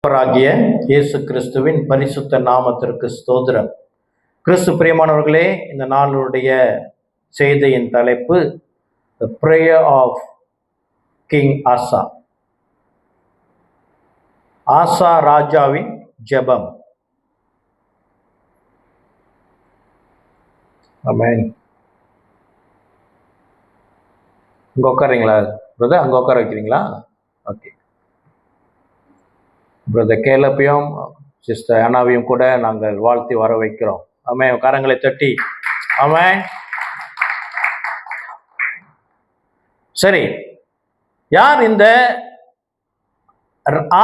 ஆகிய இயேசு கிறிஸ்துவின் பரிசுத்த நாமத்திற்கு ஸ்தோத்திரம். கிறிஸ்து பிரியமானவர்களே, இந்த நாளுடைய செய்தியின் தலைப்பு The Prayer of King Asa. ஆசா ராஜாவின் ஜெபம். ஆமென். இங்க உட்காருங்களா பிரதர்? அங்க உட்கார வைக்கிறீங்களா? ஓகே. பிரதர் கேலப்பையும் சிஸ்டர் அனாவையும் கூட நாங்கள் வாழ்த்தி வர வைக்கிறோம். ஆமென். கரங்களை தட்டி ஆமென். சரி, யார் இந்த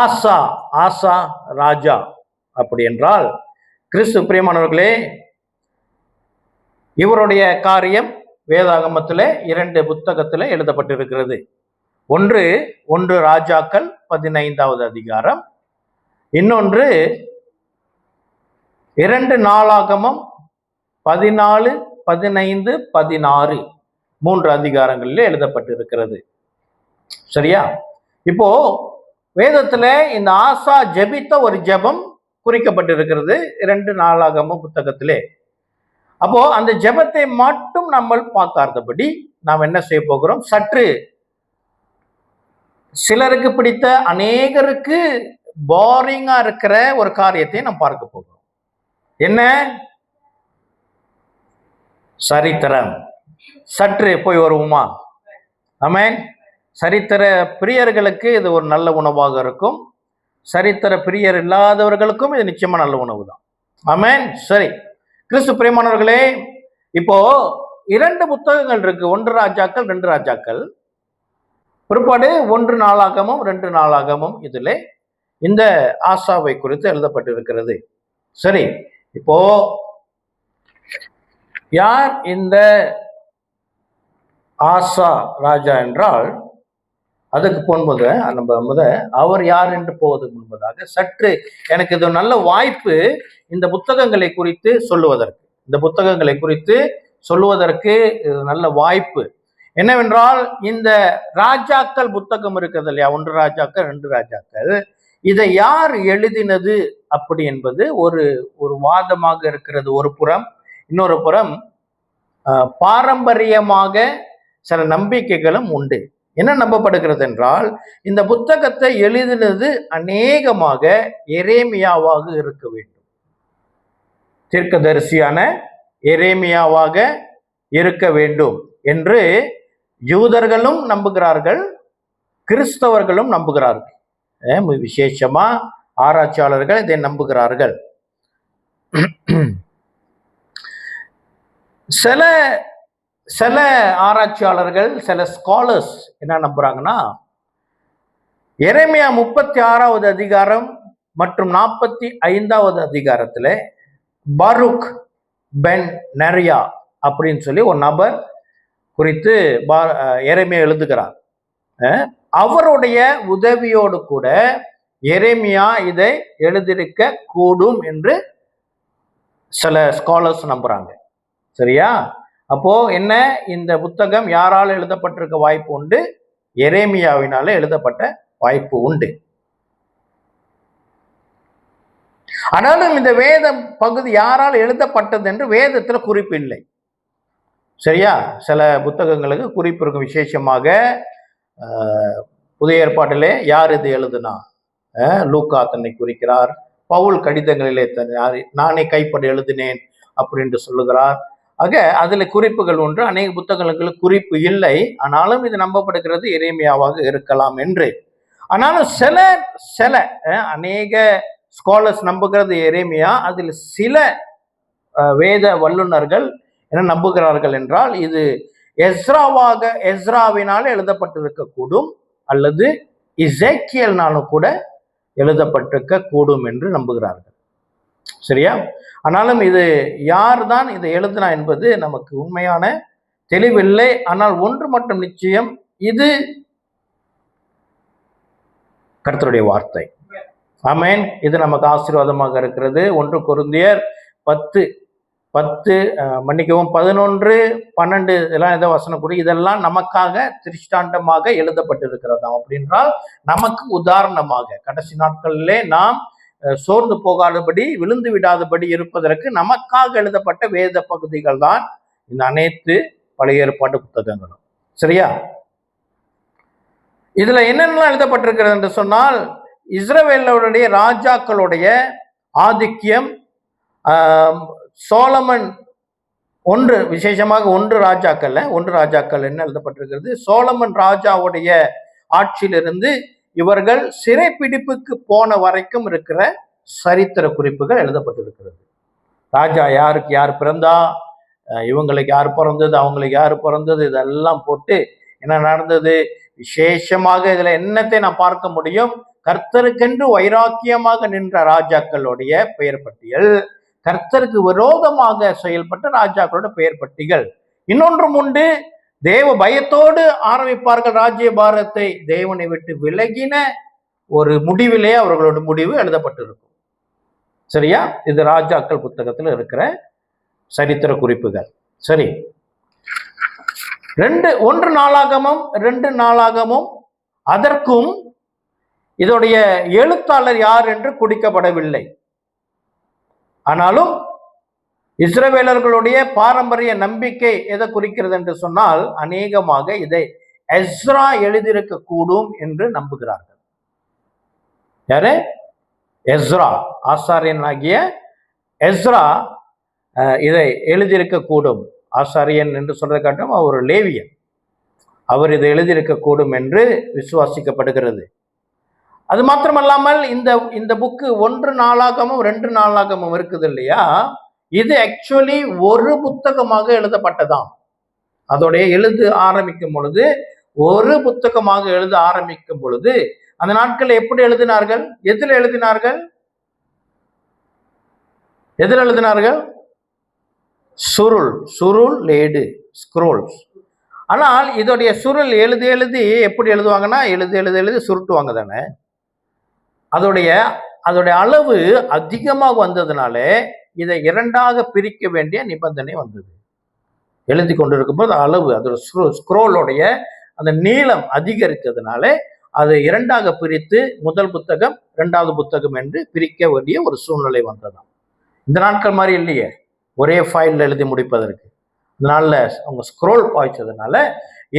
ஆசா ராஜா அப்படி என்றால், கிறிஸ்து பிரியமானவர்களே, இவருடைய காரியம் வேதாகமத்தில் 2 புத்தகத்தில் எழுதப்பட்டிருக்கிறது. ஒன்று ராஜாக்கள் 15வது அதிகாரம், இன்னொன்று 2 நாளாகமம் 14, 15, 16 3 அதிகாரங்களில் எழுதப்பட்டிருக்கிறது. சரியா? இப்போ வேதத்துல இந்த ஆசா ஜெபித்த ஒரு ஜெபம் குறிக்கப்பட்டிருக்கிறது 2 நாளாகமம் புத்தகத்திலே. அப்போ அந்த ஜெபத்தை மட்டும் நம்ம பார்க்காதபடி நாம் என்ன செய்ய போகிறோம்? சற்று சிலருக்கு பிடித்த, அநேகருக்கு போரிங்கா இருக்கிற ஒரு காரியத்தை நாம் பார்க்க போகிறோம். என்ன? சரித்திரம். சற்று போய் வருவோமா? ஆமென். சரித்திர பிரியர்களுக்கு இது ஒரு நல்ல உணவாக இருக்கும். சரித்திர பிரியர் இல்லாதவர்களுக்கும் இது நிச்சயமா நல்ல உணவு தான். ஆமென். சரி, கிறிஸ்து பிரியமானவர்களே, இப்போ 2 புத்தகங்கள் இருக்கு. 1 ராஜாக்கள், 2 ராஜாக்கள். பிற்பாடு 1 நாளாகமும் 2 நாளாகமும் இதில் இந்த ஆசாவை குறித்து எழுதப்பட்டிருக்கிறது. சரி, இப்போ யார் இந்த ஆசா ராஜா என்றால், அதுக்கு போகும்போது நம்ம அவர் யார் என்று போவதற்கு முன்பதாக சற்று எனக்கு இது நல்ல வாய்ப்பு இந்த புத்தகங்களை குறித்து சொல்லுவதற்கு நல்ல வாய்ப்பு. என்னவென்றால், இந்த ராஜாக்கள் புத்தகம் இருக்கிறது இல்லையா, 1 ராஜாக்கள் 2 ராஜாக்கள், இதை யார் எழுதினது அப்படி என்பது ஒரு வாதமாக இருக்கிறது. ஒரு புறம். இன்னொரு புறம் பாரம்பரியமாக சில நம்பிக்கைகளும் உண்டு. என்ன நம்பப்படுகிறது என்றால், இந்த புத்தகத்தை எழுதினது அநேகமாக எரேமியாவாக இருக்க வேண்டும். தீர்க்கதரிசியான எரேமியாவாக இருக்க வேண்டும் என்று யூதர்களும் நம்புகிறார்கள், கிறிஸ்தவர்களும் நம்புகிறார்கள். விசேஷமா ஆராய்ச்சியாளர்கள் இதை நம்புகிறார்கள். சில ஆராய்ச்சியாளர்கள், சில ஸ்காலர்ஸ் என்ன நம்புறாங்கன்னா, எரேமியா 36வது அதிகாரம் மற்றும் 45வது அதிகாரத்தில் பாருக் பென் நெரியா அப்படின்னு சொல்லி ஒரு நபர் குறித்து எரேமியா எழுதுகிறார். அவருடைய உதவியோடு கூட எரேமியா இதை எழுதியிருக்க கூடும் என்று சில ஸ்காலர்ஸ் நம்புறாங்க. சரியா? அப்போ என்ன, இந்த புத்தகம் யாரால் எழுதப்பட்டிருக்க வாய்ப்பு உண்டு? எரேமியாவினால எழுதப்பட்ட வாய்ப்பு உண்டு. ஆனாலும் இந்த வேத பகுதி யாரால் எழுதப்பட்டது என்று வேதத்தில் குறிப்பு இல்லை. சரியா? சில புத்தகங்களுக்கு குறிப்பு இருக்கும். விசேஷமாக புதிய ஏற்பாட்டிலே யார் இது எழுதுனா? லூக்கா தன்னை குறிக்கிறார். பவுல் கடிதங்களிலே நானே கைப்பட எழுதினேன் அப்படின்னு சொல்லுகிறார். ஆக அதுல குறிப்புகள் ஒன்று. அநேக புத்தகங்களுக்கு குறிப்பு இல்லை. ஆனாலும் இது நம்பப்படுகிறது எரேமியாவாக இருக்கலாம் என்று. ஆனாலும் சில அநேக ஸ்காலர்ஸ் நம்புகிறது எரேமியா. அதில் சில வேத வல்லுநர்கள் என்ன நம்புகிறார்கள் என்றால், இது எஸ்ராவினால் எழுதப்பட்டிருக்க கூடும், அல்லது எசேக்கியேலினாலும் கூட எழுதப்பட்டிருக்க கூடும் என்று நம்புகிறார்கள். சரியா? ஆனாலும் இது யார் தான் இதை எழுதினா என்பது நமக்கு உண்மையான தெளிவில்லை. ஆனால் ஒன்று மட்டும் நிச்சயம், இது கர்த்தருடைய வார்த்தை. ஆமென். இது நமக்கு ஆசீர்வாதமாக இருக்கிறது. 1 கொரிந்தியர் 10 மன்னிக்கவும் 11, 12 இதெல்லாம் ஏதோ வசனம் கூறி இதெல்லாம் நமக்காக திருஷ்டாண்டமாக எழுதப்பட்டிருக்கிறதாம். அப்படின்றால் நமக்கு உதாரணமாக கடைசி நாட்களிலே நாம் சோர்ந்து போகாதபடி விழுந்து விடாதபடி இருப்பதற்கு நமக்காக எழுதப்பட்ட வேத பகுதிகள் தான் இந்த அனைத்து பழைய ஏற்பாட்டு புத்தகங்களும். சரியா? இதுல என்னென்னலாம் எழுதப்பட்டிருக்கிறது என்று சொன்னால், இஸ்ரவேலுடைய ராஜாக்களுடைய ஆதிக்கியம், சோலமன் விசேஷமாக ஒன்று ராஜாக்கள் என்ன எழுதப்பட்டிருக்கிறது, சோலமன் ராஜாவுடைய ஆட்சியிலிருந்து இவர்கள் சிறைப்பிடிப்புக்கு போன வரைக்கும் இருக்கிற சரித்திர குறிப்புகள் எழுதப்பட்டிருக்கிறது. ராஜா யாருக்கு யார் பிறந்தா, இவங்களுக்கு யார் பிறந்தது, அவங்களுக்கு யார் பிறந்தது, இதெல்லாம் போட்டு என்ன நடந்தது. விசேஷமாக இதுல என்னத்தை நான் பார்க்க முடியும், கர்த்தருக்கென்று வைராக்கியமாக நின்ற ராஜாக்களுடைய பெயர் பட்டியல், கர்த்தருக்கு விரோதமாக செயல்பட்ட ராஜாக்களோட பெயர் பட்டியல். இன்னொன்றும் உண்டு, தேவ பயத்தோடு ஆரம்பிப்பார்கள் ராஜ்ய பாரத்தை, தேவனை விட்டு விலகின ஒரு முடிவிலே அவர்களோட முடிவு எழுதப்பட்டிருக்கும். சரியா? இது ராஜாக்கள் புத்தகத்தில் இருக்கிற சரித்திர குறிப்புகள். சரி, 1 நாளாகமும் 2 நாளாகமும் அதற்கும் இதோடைய எழுத்தாளர் யார் என்று குறிக்கப்படவில்லை. ஆனாலும் இஸ்ரவேலர்களுடைய பாரம்பரிய நம்பிக்கை எதை குறிக்கிறது என்று சொன்னால், அநேகமாக இதை எஸ்ரா எழுதியிருக்க கூடும் என்று நம்புகிறார்கள். யாரு? எஸ்ரா, ஆசாரியன் ஆகிய எஸ்ரா இதை எழுதியிருக்க கூடும். ஆசாரியன் என்று சொல்றதை காட்டும் அவர் ஒரு லேவியன், அவர் இதை எழுதியிருக்க கூடும் என்று விசுவாசிக்கப்படுகிறது. அது மாத்திரமல்லாமல் இந்த புக்கு 1 நாளாகமும் 2 நாளாகமும் இருக்குது இல்லையா, இது ஆக்சுவலி ஒரு புத்தகமாக எழுதப்பட்டதாம். அதோடைய எழுத ஆரம்பிக்கும் பொழுது, ஒரு புத்தகமாக எழுத ஆரம்பிக்கும் பொழுது அந்த நாட்கள் எப்படி எழுதினார்கள், எதில் எழுதினார்கள், சுருள் லேடு ஸ்க்ரோல்ஸ். ஆனால் இதோடைய சுருள் எழுதி எப்படி எழுதுவாங்கன்னா, எழுதி சுருட்டுவாங்க தானே. அதோடைய அளவு அதிகமாக வந்ததுனால இதை 2ஆக பிரிக்க வேண்டிய நிபந்தனை வந்தது. எழுதி கொண்டிருக்கும் போது அளவு, அதோட ஸ்க்ரோலோடைய அந்த நீளம் அதிகரித்ததுனால அதை 2ஆக பிரித்து முதல் புத்தகம் 2வது புத்தகம் என்று பிரிக்க வேண்டிய ஒரு சூழ்நிலை வந்ததாம். இந்த நாட்கள் மாதிரி இல்லையே, ஒரே ஃபைலில் எழுதி முடிப்பதற்கு. இதனால அவங்க ஸ்க்ரோல் பாய்ச்சதுனால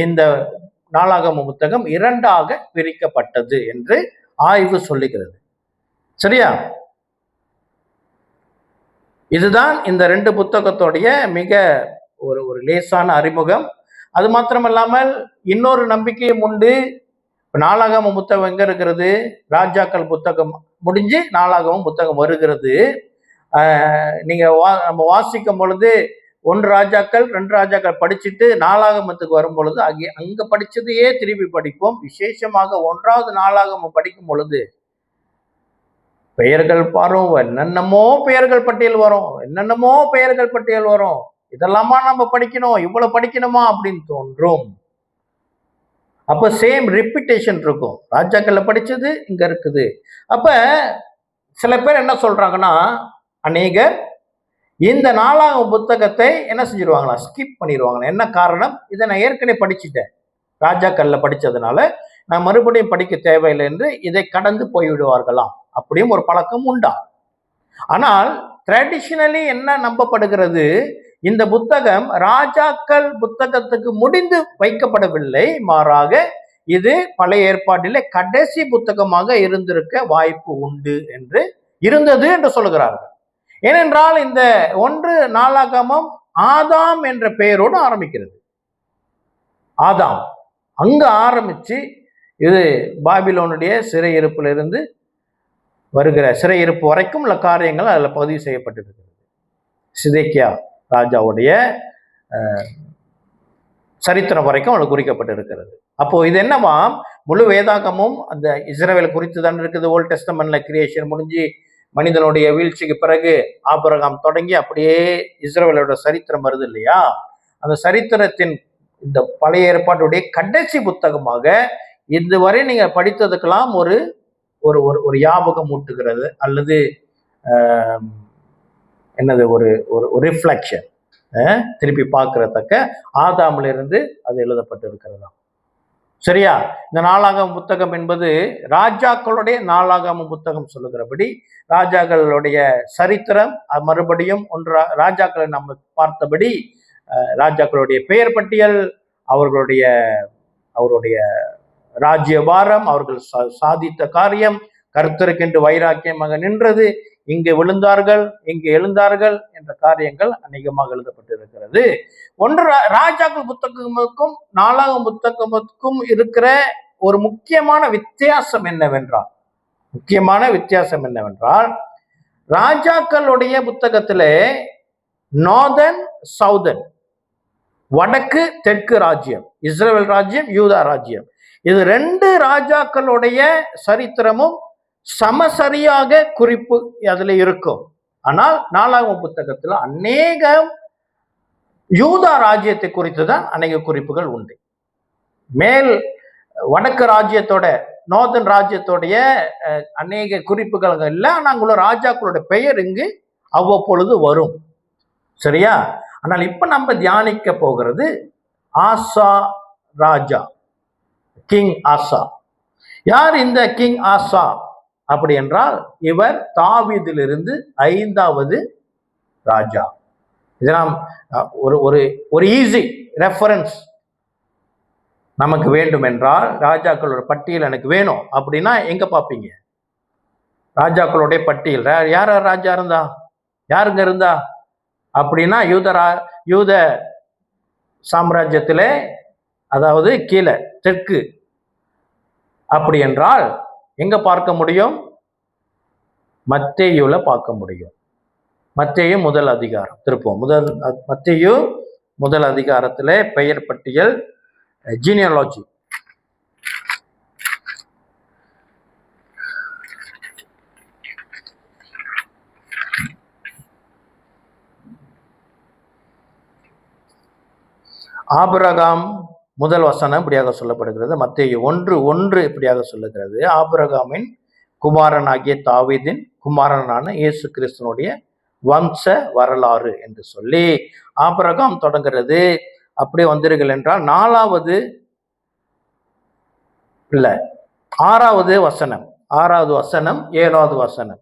இந்த நாளாகம புத்தகம் 2ஆக பிரிக்கப்பட்டது என்று ஆய்வு சொல்லுகிறது. சரியா? இதுதான் இந்த 2 புத்தகத்தோடைய மிக ஒரு லேசான அறிமுகம். அது மாத்திரமல்லாமல் இன்னொரு நம்பிக்கையும் உண்டு. நாளாகம புத்தகம் எங்க இருக்கிறது, ராஜாக்கள் புத்தகம் முடிஞ்சு நாளாகம புத்தகம் வருகிறது. நீங்க நம்ம வாசிக்கும் பொழுது 1 ராஜாக்கள் 2 ராஜாக்கள் படிச்சுட்டு நாளாகமத்துக்கு வரும் பொழுது அங்க படிச்சதையே திருப்பி படிப்போம். விசேஷமாக 1வது நாளாகமம் படிக்கும் பொழுது பெயர்கள் பாரும், என்னென்னமோ பெயர்கள் பட்டியல் வரும். இதெல்லாமா நம்ம படிக்கணும், இவ்வளவு படிக்கணுமா அப்படின்னு தோன்றும். அப்ப சேம் ரிப்பீட்டேஷன் இருக்கும். ராஜாக்கள்ல படிச்சது இங்க இருக்குது. அப்ப சில பேர் என்ன சொல்றாங்கன்னா, அநேகர் இந்த நாளாகம புத்தகத்தை என்ன செஞ்சிருவாங்களா, ஸ்கிப் பண்ணிடுவாங்களா. என்ன காரணம், இதை நான் ஏற்கனவே படிச்சுட்டேன், ராஜாக்கள்ல படிச்சதுனால நான் மறுபடியும் படிக்க தேவையில்லை என்று இதை கடந்து போய்விடுவார்களாம். அப்படியும் ஒரு பழக்கம் உண்டா. ஆனால் ட்ரெடிஷனலி என்ன நம்பப்படுகிறது, இந்த புத்தகம் ராஜாக்கள் புத்தகத்துக்கு முடிந்து வைக்கப்படவில்லை, மாறாக இது பழைய ஏற்பாட்டிலே கடைசி புத்தகமாக இருந்திருக்க வாய்ப்பு உண்டு இருந்தது என்று சொல்கிறார்கள். ஏனென்றால் இந்த 1 நாளாகமம் ஆதாம் என்ற பெயரோடு ஆரம்பிக்கிறது. ஆதாம் அங்க ஆரம்பிச்சு இது பாபிலோனுடைய சிறையிருப்பிலிருந்து வருகிற சிறையிருப்பு வரைக்கும் உள்ள காரியங்கள் அதில் பதிவு செய்யப்பட்டிருக்கிறது. சிதேக்கியா ராஜாவுடைய சரித்திரம் வரைக்கும் அவளுக்கு குறிக்கப்பட்டிருக்கிறது. அப்போ இது என்னவா, முழு வேதாகமும் அந்த இஸ்ரவேல் குறித்து தான் இருக்குது. ஓல்ட் டெஸ்டமென்ட்ல கிரியேஷன் முடிஞ்சு மனிதனுடைய வீழ்ச்சிக்கு பிறகு ஆபிரகாம் தொடங்கி அப்படியே இஸ்ரவேலோட சரித்திரம் வருது இல்லையா. அந்த சரித்திரத்தின் இந்த பழைய ஏற்பாட்டுடைய கடைசி புத்தகமாக இதுவரை நீங்க படித்ததுக்கெல்லாம் ஒரு ஒரு ஒரு ஞாபகம் ஊட்டுகிறது, அல்லது என்னது ஒரு ஒரு ரிஃப்ளெக்ஷன், திருப்பி பார்க்கறதக்க ஆதாமிலிருந்து அது எழுதப்பட்டிருக்கிறதா. சரியா? இந்த நாளாகம புத்தகம் என்பது ராஜாக்களுடைய நாளாகம புத்தகம் சொல்லுகிறபடி ராஜாக்களுடைய சரித்திரம், மறுபடியும் ஒன்று ராஜாக்களை நம்ம பார்த்தபடி ராஜாக்களுடைய பெயர் பட்டியல், அவர்களுடைய அவருடைய ராஜ்யபாரம், அவர்கள் சாதித்த காரியம், கர்த்தருக்கென்று வைராக்கியமாக நின்றது, இங்கு விழுந்தார்கள், இங்கு எழுந்தார்கள் என்ற காரியங்கள் அநேகமாக எழுதப்பட்டிருக்கிறது. ஒன்று ராஜாக்கள் புத்தகமுக்கும் நாளாகம புத்தகமுக்கும் இருக்கிற ஒரு முக்கியமான வித்தியாசம் என்னவென்றால் ராஜாக்களுடைய புத்தகத்திலே நார்தன் சவுதன், வடக்கு தெற்கு ராஜ்யம், இஸ்ரவேல் ராஜ்யம், யூதா ராஜ்யம், இது ரெண்டு ராஜாக்களுடைய சரித்திரமும் சமசரியாக குறிப்பு அதுல இருக்கும். ஆனால் நாளாகம புத்தகத்துல அநேகம் யூதா ராஜ்யத்தை குறித்து தான் அநேக குறிப்புகள் உண்டு. வடக்கு ராஜ்யத்தோட நார்தன் ராஜ்யத்தோடைய அநேக குறிப்புகள் இல்லை. நாங்களோட ராஜாக்களுடைய பெயர் இங்கு அவ்வப்பொழுது வரும். சரியா? ஆனால் இப்ப நம்ம தியானிக்க போகிறது ஆசா ராஜா, கிங் ஆசா. யார் இந்த கிங் ஆசா அப்படி என்றால் இவர் தாவீதிலிருந்து 5வது ராஜா. இதெல்லாம் ஒரு ஈஸி ரெஃபரன்ஸ் நமக்கு வேண்டும் என்றால், ராஜாக்களோட பட்டியல் எனக்கு வேணும் அப்படின்னா எங்க பார்ப்பீங்க? ராஜாக்களுடைய பட்டியல் யார் ராஜா இருந்தா, யாருங்க இருந்தா அப்படின்னா யூத சாம்ராஜ்யத்திலே, அதாவது கீழே தெற்கு. அப்படி என்றால் எங்க பார்க்க முடியும்? மத்தேயுல பார்க்க முடியும். மத்தேயு முதல் அதிகாரம், திருப்போம் மத்தேயு முதல் அதிகாரத்திலே பெயர் பட்டியல், ஜீனியாலஜி. ஆபிரகாம் முதல் வசனம் இப்படியாக சொல்லப்படுகிறது. மத்தேயு 1:1 இப்படியாக சொல்லுகிறது, ஆபிரகாமின் குமாரனாகிய தாவீதின் குமாரனான இயேசு கிறிஸ்துனுடைய வம்ச வரலாறு என்று சொல்லி ஆபிரகாம் தொடங்குறது. அப்படி வந்தீர்கள் என்றால் 4வது இல்ல 6வது வசனம், 6வது வசனம் 7வது வசனம்,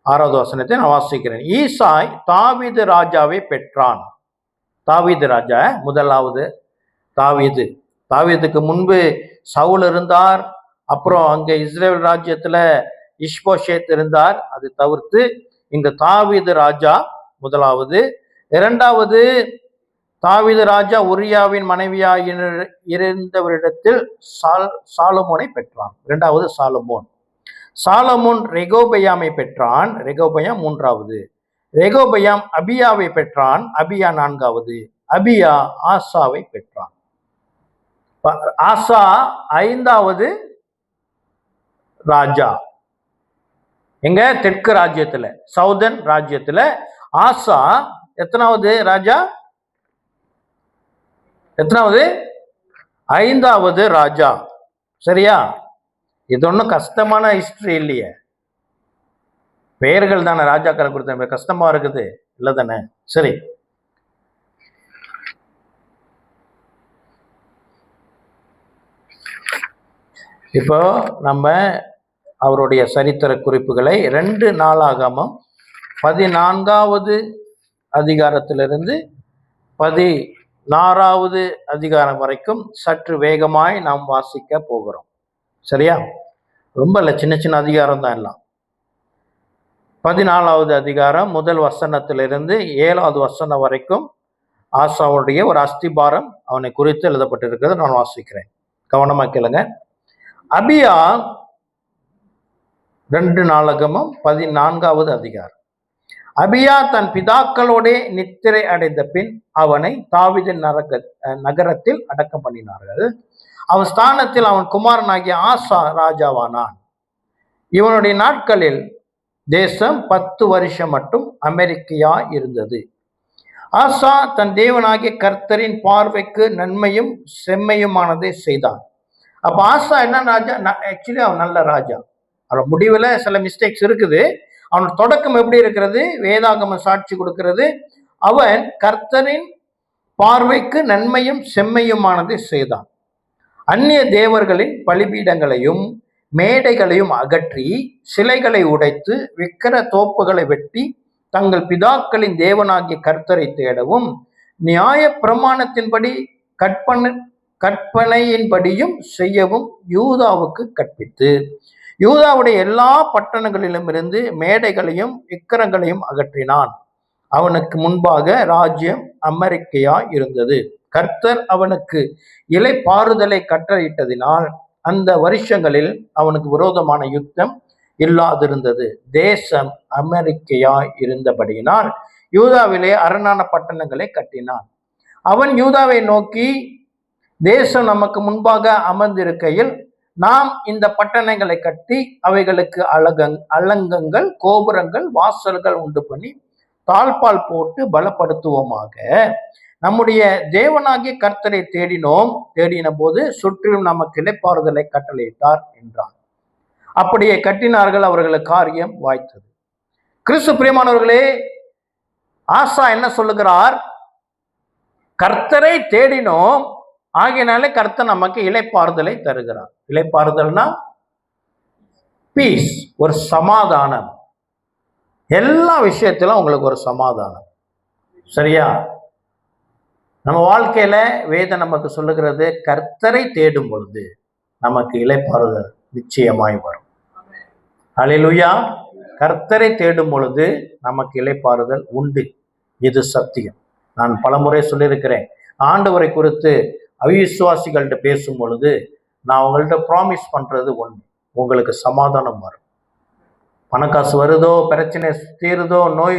6வது வசனத்தை நான் வாசிக்கிறேன். ஈசாய் தாவீது ராஜாவை பெற்றான். தாவீது ராஜா முதலாவது தாவீதுக்கு முன்பு சவுல் இருந்தார். அப்புறம் அங்க இஸ்ரேல் ராஜ்யத்துல இஷ்போஷேத் இருந்தார். அது தவிர்த்து இங்க தாவீது ராஜா முதலாவது. 2வது தாவீது ராஜா உரியாவின் மனைவியாய் இருந்தவரிடத்தில் சாலமோனை பெற்றான். 2வது சாலமோன் ரெகோபயாமை பெற்றான். ரெகோபயாம் 3வது. ரெகோபயாம் அபியாவை பெற்றான். அபியா 4வது. அபியா ஆசாவை பெற்றான். ஆசா 5வது ராஜா. எங்க? தெற்கு ராஜ்யத்துல, சவுதன் ராஜ்யத்துல. ஆசா எத்தனாவது ராஜா? 5வது ராஜா. சரியா? இது ஒன்றும் கஷ்டமான ஹிஸ்டரி இல்லையே. பெயர்கள் தானே ராஜாக்களை கொடுத்த, கஷ்டமா இருக்குது இல்லை தானே? சரி, இப்போ நம்ம அவருடைய சரித்திர குறிப்புகளை 2 நாளாகமம் 14வது அதிகாரத்திலிருந்து 16வது அதிகாரம் வரைக்கும் சற்று வேகமாய் நாம் வாசிக்க போகிறோம். சரியா? ரொம்ப இல்லை, சின்ன சின்ன அதிகாரம் தான் எல்லாம். 14வது அதிகாரம் முதல் வசனத்திலிருந்து 7வது வசனம் வரைக்கும் ஆசாவுடைய ஒரு அஸ்திபாரம் அவனை குறித்து எழுதப்பட்டிருக்கிறது. நான் வாசிக்கிறேன், கவனமா கேளுங்க. அபியா 2 நாளாகமம் 14வது அதிகாரம். அபியா தன் பிதாக்களோட நித்திரை அடைந்த பின் அவனை தாவீதின் நகரத்தில் அடக்கம் பண்ணினார்கள். அவன் ஸ்தானத்தில் அவன் குமாரனாகிய ஆசா ராஜாவானான். இவனுடைய நாட்களில் தேசம் 10 வருஷம் மட்டும் அமெரிக்கையா இருந்தது. ஆசா தன் தேவனாகிய கர்த்தரின் பார்வைக்கு நன்மையும் செம்மையுமானதை செய்தான். அப்ப ஆசா என்ன ராஜா? ஆக்சுவலி அவன் நல்ல ராஜா. அவன் முடிவில் சில மிஸ்டேக்ஸ் இருக்குது. அவன் தொடக்கம் எப்படி இருக்கிறது? வேதாகமம் சாட்சி கொடுக்கிறது. அவன் கர்த்தரின் பார்வைக்கு நன்மையும் செம்மையுமானதை செய்தான். அந்நிய தேவர்களின் பலிபீடங்களையும் மேடைகளையும் அகற்றி சிலைகளை உடைத்து விக்கிர தோப்புகளை வெட்டி தங்கள் பிதாக்களின் தேவனாகிய கர்த்தரை தேடவும் நியாய பிரமாணத்தின்படி கற்பனையின்படியும் செய்யவும் யூதாவுக்கு கற்பித்து யூதாவுடைய எல்லா பட்டணங்களிலும் இருந்து மேடைகளையும் விக்கிரங்களையும் அகற்றினான். அவனுக்கு முன்பாக ராஜ்யம் அமெரிக்கையாய் இருந்தது. கர்த்தர் அவனுக்கு இளைப்பாறுதலை கட்டளையிட்டதினால் அந்த வருஷங்களில் அவனுக்கு விரோதமான யுத்தம் இல்லாதிருந்தது. தேசம் அமெரிக்கையாய் இருந்தபடியினால் யூதாவிலே அரணான பட்டணங்களை கட்டினான். அவன் யூதாவை நோக்கி, தேசம் நமக்கு முன்பாக அமர்ந்திருக்கையில் நாம் இந்த பட்டணங்களை கட்டி அவைகளுக்கு அலங்கங்கள், கோபுரங்கள், வாசல்கள் உண்டு பண்ணி தாழ்பால் போட்டு பலப்படுத்துவோமாக. நம்முடைய தேவனாகிய கர்த்தரை தேடின போது சுற்றிலும் நமக்கு இளைப்பாறுதலை கட்டளையிட்டார் என்றான். அப்படியே கட்டினார்கள், அவர்களுக்கு காரியம் வாய்த்தது. கிறிஸ்து பிரியமானவர்களே, ஆசா என்ன சொல்லுகிறார்? கர்த்தரை தேடினோம், ஆகையினாலே கர்த்தர் நமக்கு இளைப்பாறுதலை தருகிறார். இளைப்பாறுதல்னா பீஸ், ஒரு சமாதானம். எல்லா விஷயத்திலும் உங்களுக்கு ஒரு சமாதானம். சரியா? நம்ம வாழ்க்கையில வேதம் நமக்கு சொல்லுகிறது, கர்த்தரை தேடும் பொழுது நமக்கு இளைப்பாறுதல் நிச்சயமாய் வரும். அல்லேலூயா. கர்த்தரை தேடும் பொழுது நமக்கு இளைப்பாறுதல் உண்டு. இது சத்தியம். நான் பலமுறை சொல்லியிருக்கிறேன். ஆண்டவரை குறித்து அவிசுவாசிகள்கிட்ட பேசும் பொழுது நான் உங்கள்கிட்ட ப்ராமிஸ் பண்றது ஒன்று, உங்களுக்கு சமாதானம் வரும். பணக்காசு வருதோ, பிரச்சனை தீருதோ, நோய்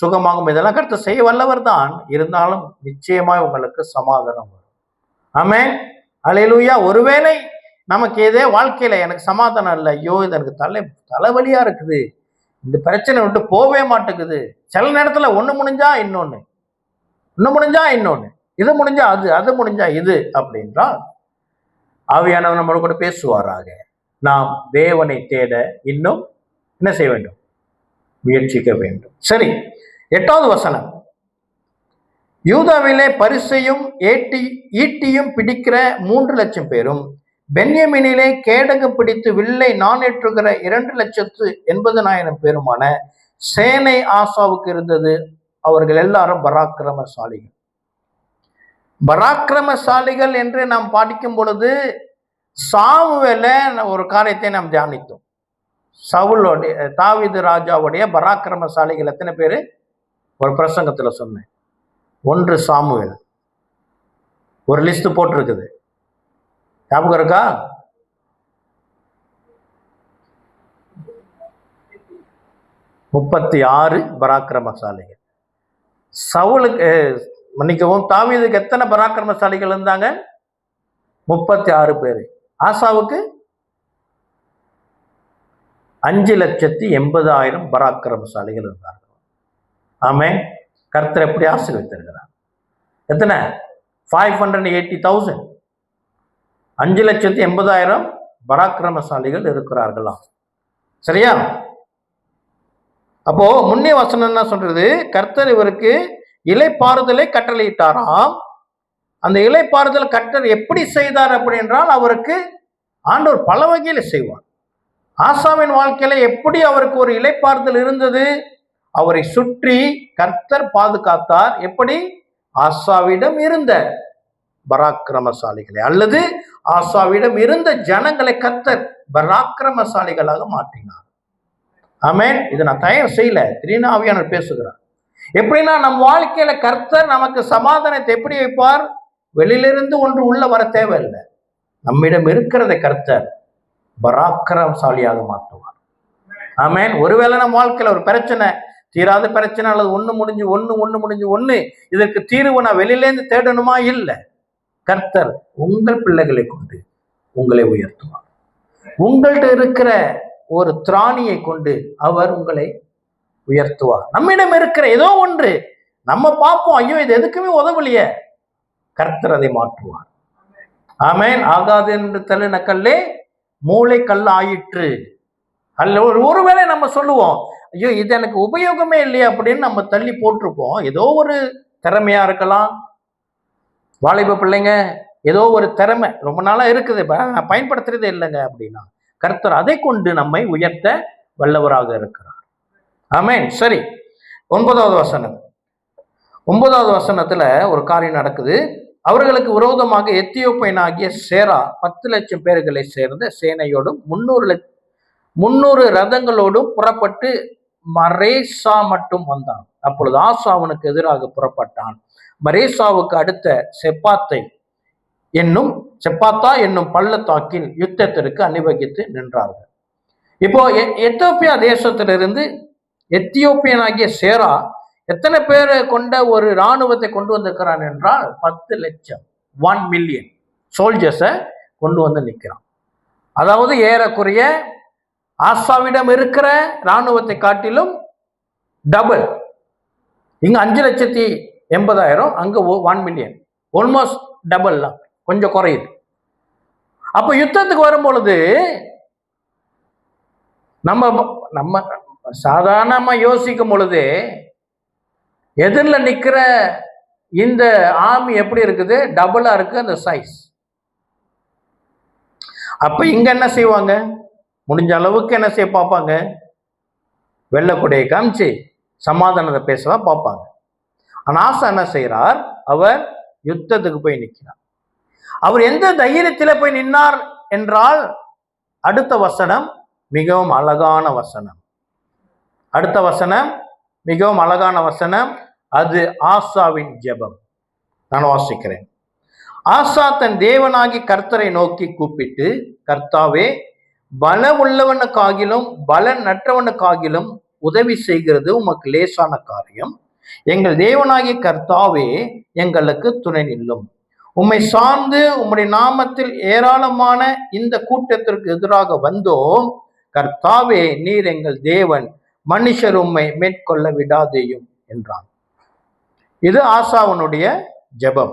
சுகமாகும், இதெல்லாம் கர்த்தர் செய்ய வல்லவர் தான். இருந்தாலும் நிச்சயமாய் உங்களுக்கு சமாதானம் வரும். ஆமென். அல்லேலூயா. ஒருவேளை நமக்கு ஏதோ வாழ்க்கையில எனக்கு சமாதானம் இல்லை, ஐயோ இது எனக்கு தலைவலியா இருக்குது, இந்த பிரச்சனை விட்டு போவே மாட்டேங்குது. சில நேரத்துல ஒண்ணு முடிஞ்சா இன்னொன்னு, இன்னும் முடிஞ்சா இன்னொன்னு, இது முடிஞ்சா அது, அது முடிஞ்சா இது அப்படின்றால் ஆவியானவர் நம்மளோட கூட பேசுவாராக. நாம் தேவனை தேட இன்னும் என்ன செய்ய வேண்டும்? முயற்சிக்க வேண்டும். சரி, 8வது வசனம். யூதாவிலே பரிசையும் ஈட்டியும் பிடிக்கிற 3,00,000 பேரும், பென்யமீனிலே கேடகம் பிடித்து வில்லை நாணேற்றுகிற 2,80,000 பேருமான சேனை ஆசாவுக்கு இருந்தது. அவர்கள் எல்லாரும் பராக்கிரமசாலிகள். பராக்கிரமசாலிகள் என்று நாம் படிக்கும் பொழுது சாமுவேல ஒரு காரியத்தை நாம் தியானித்தோம். சவுலோடைய, தாவீது ராஜாவுடைய பராக்கிரமசாலிகள் எத்தனை பேரு ஒரு பிரசங்கத்துல சொன்னேன். 1 சாமுவேல் ஒரு லிஸ்ட் போட்டிருக்குது, ஞாபகம் இருக்கா? முப்பத்தி 6 பராக்கிரமசாலிகள். சவுலுக்கு மன்னிக்கவும், தாவீதுக்கு எத்தனை பராக்கிரமசாலிகள் இருந்தாங்க? 36 பேரு. ஆசாவுக்கு 5,80,000 பராக்கிரமசாலிகள் இருந்தார்கள். ஆமென். கர்த்தர் எப்படி ஆசீர்வதித்திருக்கிறார்? எத்தனை? 580,000. 5,80,000 பராக்கிரமசாலிகள் இருக்கிறார்களாம். சரியா? அப்போ முன்னே வசனம் என்ன சொல்றது? கர்த்தர் இவருக்கு இளைப்பாறுதலை கட்டளையிட்டாராம். அந்த இளைப்பாறுதல் கர்த்தர் எப்படி செய்தார் அப்படி என்றால், அவருக்கு ஆண்டவர் பல வகையில செய்வார். ஆசாவின் வாழ்க்கையில எப்படி அவருக்கு ஒரு இளைப்பாறுதல் இருந்தது? அவரை சுற்றி கர்த்தர் பாதுகாத்தார். எப்படி? ஆசாவிடம் இருந்த பராக்கிரமசாலிகளை அல்லது ஆசாவிடம் இருந்த ஜனங்களை கர்த்தர் பராக்கிரமசாலிகளாக மாற்றினார். ஆமென். இதை நான் தயார் செய்யல, திடீர்னு ஆவியானவர் பேசுகிறார். எப்படின்னா, நம் வாழ்க்கையில கர்த்தர் நமக்கு சமாதானத்தை எப்படி வைப்பார்? வெளியிலிருந்து ஒன்று உள்ள வர தேவையில்லை. நம்மிடம் இருக்கிறதை கர்த்தர் பராக்கிரமசாலியாக மாற்றுவார். ஆமென். ஒருவேளை நம்ம வாழ்க்கையில ஒரு பிரச்சனை, தீராத பிரச்சனை, அல்லது ஒண்ணு முடிஞ்சு ஒண்ணு இதற்கு தீர்வு நான் வெளியிலேருந்து தேடணுமா? இல்லை. கர்த்தர் உங்கள் பிள்ளைகளை கொண்டு உங்களை உயர்த்துவார். உங்கள்கிட்ட இருக்கிற ஒரு திராணியை கொண்டு அவர் உங்களை உயர்த்துவார். நம்மிடம் இருக்கிற ஏதோ ஒன்று நம்ம பார்ப்போம், ஐயோ இது எதுக்குமே உதவலையே, கர்த்தர் அதை மாற்றுவார். ஆமென். ஆகாது என்று தள்ளின கல்லே மூளை கல் ஆயிற்று. அல்ல ஒருவேளை நம்ம சொல்லுவோம், ஐயோ இது எனக்கு உபயோகமே இல்லையா அப்படின்னு நம்ம தள்ளி போட்டிருப்போம். ஏதோ ஒரு திறமையா இருக்கலாம். வாலிப பிள்ளைங்க ஏதோ ஒரு திறமை ரொம்ப நாளா இருக்குது, நான் பயன்படுத்துறதே இல்லைங்க அப்படின்னா, கர்த்தர் அதை கொண்டு நம்மை உயர்த்த வல்லவராக இருக்கிறார். ஆமென். சரி, 9வது வசனம். 9வது வசனத்துல ஒரு காரியம் நடக்குது. அவர்களுக்கு விரோதமாக எத்தியோப்பியனாகிய சேரா 10 லட்சம் பேர்களை சேர்ந்த சேனையோடும் 300 ரதங்களோடும் புறப்பட்டு மரேசா மட்டும் வந்தான். அப்பொழுது ஆசா அவனுக்கு எதிராக புறப்பட்டான். மரேசாவுக்கு அடுத்த செப்பாத்தா என்னும் பள்ளத்தாக்கில் யுத்தத்திற்கு அணிவகித்து நின்றார்கள். இப்போ எத்தியோப்பியா தேசத்திலிருந்து எத்தியோப்பியனாகிய சேரா எத்தனை பேரை கொண்ட ஒரு இராணுவத்தை கொண்டு வந்திருக்கிறான் என்றால் 10 லட்சம், 1 மில்லியன் சோல்ஜர்ஸை கொண்டு வந்து நிற்கிறான். அதாவது ஏறக்குறைய ஆசாவிடம் இருக்கிற இராணுவத்தை காட்டிலும் டபுள். இங்க 5,80,000, அங்க 1 மில்லியன், ஆல்மோஸ்ட் டபுள் தான், கொஞ்சம் குறையுது. அப்ப யுத்தத்துக்கு வரும் பொழுது நம்ம சாதாரணமா யோசிக்கும் பொழுது எதிரில் நிக்கிற இந்த ஆர்மி எப்படி இருக்குது, டபுளா இருக்கு அந்த சைஸ். அப்ப இங்க என்ன செய்வாங்க, முடிஞ்ச அளவுக்கு என்ன செய்ய பார்ப்பாங்க, வெள்ளக்குடையை காமிச்சு சமாதானத்தை பேசலாம் பார்ப்பாங்க. ஆனா ஆசா என்ன செய்யறார், அவர் யுத்தத்துக்கு போய் நிற்கிறார். அவர் எந்த தைரியத்தில் போய் நின்னார் என்றால், அடுத்த வசனம் மிகவும் அழகான வசனம். அடுத்த வசனம் மிகவும் அழகான வசனம். அது ஆசாவின் ஜெபம். நான் வாசிக்கிறேன். ஆசா தன் தேவனாகி கர்த்தரை நோக்கி கூப்பிட்டு, கர்த்தாவே, பலம் உள்ளவனுக்காகிலும் பலனற்றவனுக்காகிலும் உதவி செய்கிறது உமக்கு லேசான காரியம். எங்கள் தேவனாகிய கர்த்தாவே, எங்களுக்கு துணை நில்லும். உம்மை சார்ந்து உம்முடைய நாமத்தில் ஏராளமான இந்த கூட்டத்திற்கு எதிராக வந்தோம். கர்த்தாவே, நீர் எங்கள் தேவன், மனுஷர் உம்மை மேற்கொள்ள விடாதேயும் என்றான். இது ஆசாவனுடைய ஜெபம்.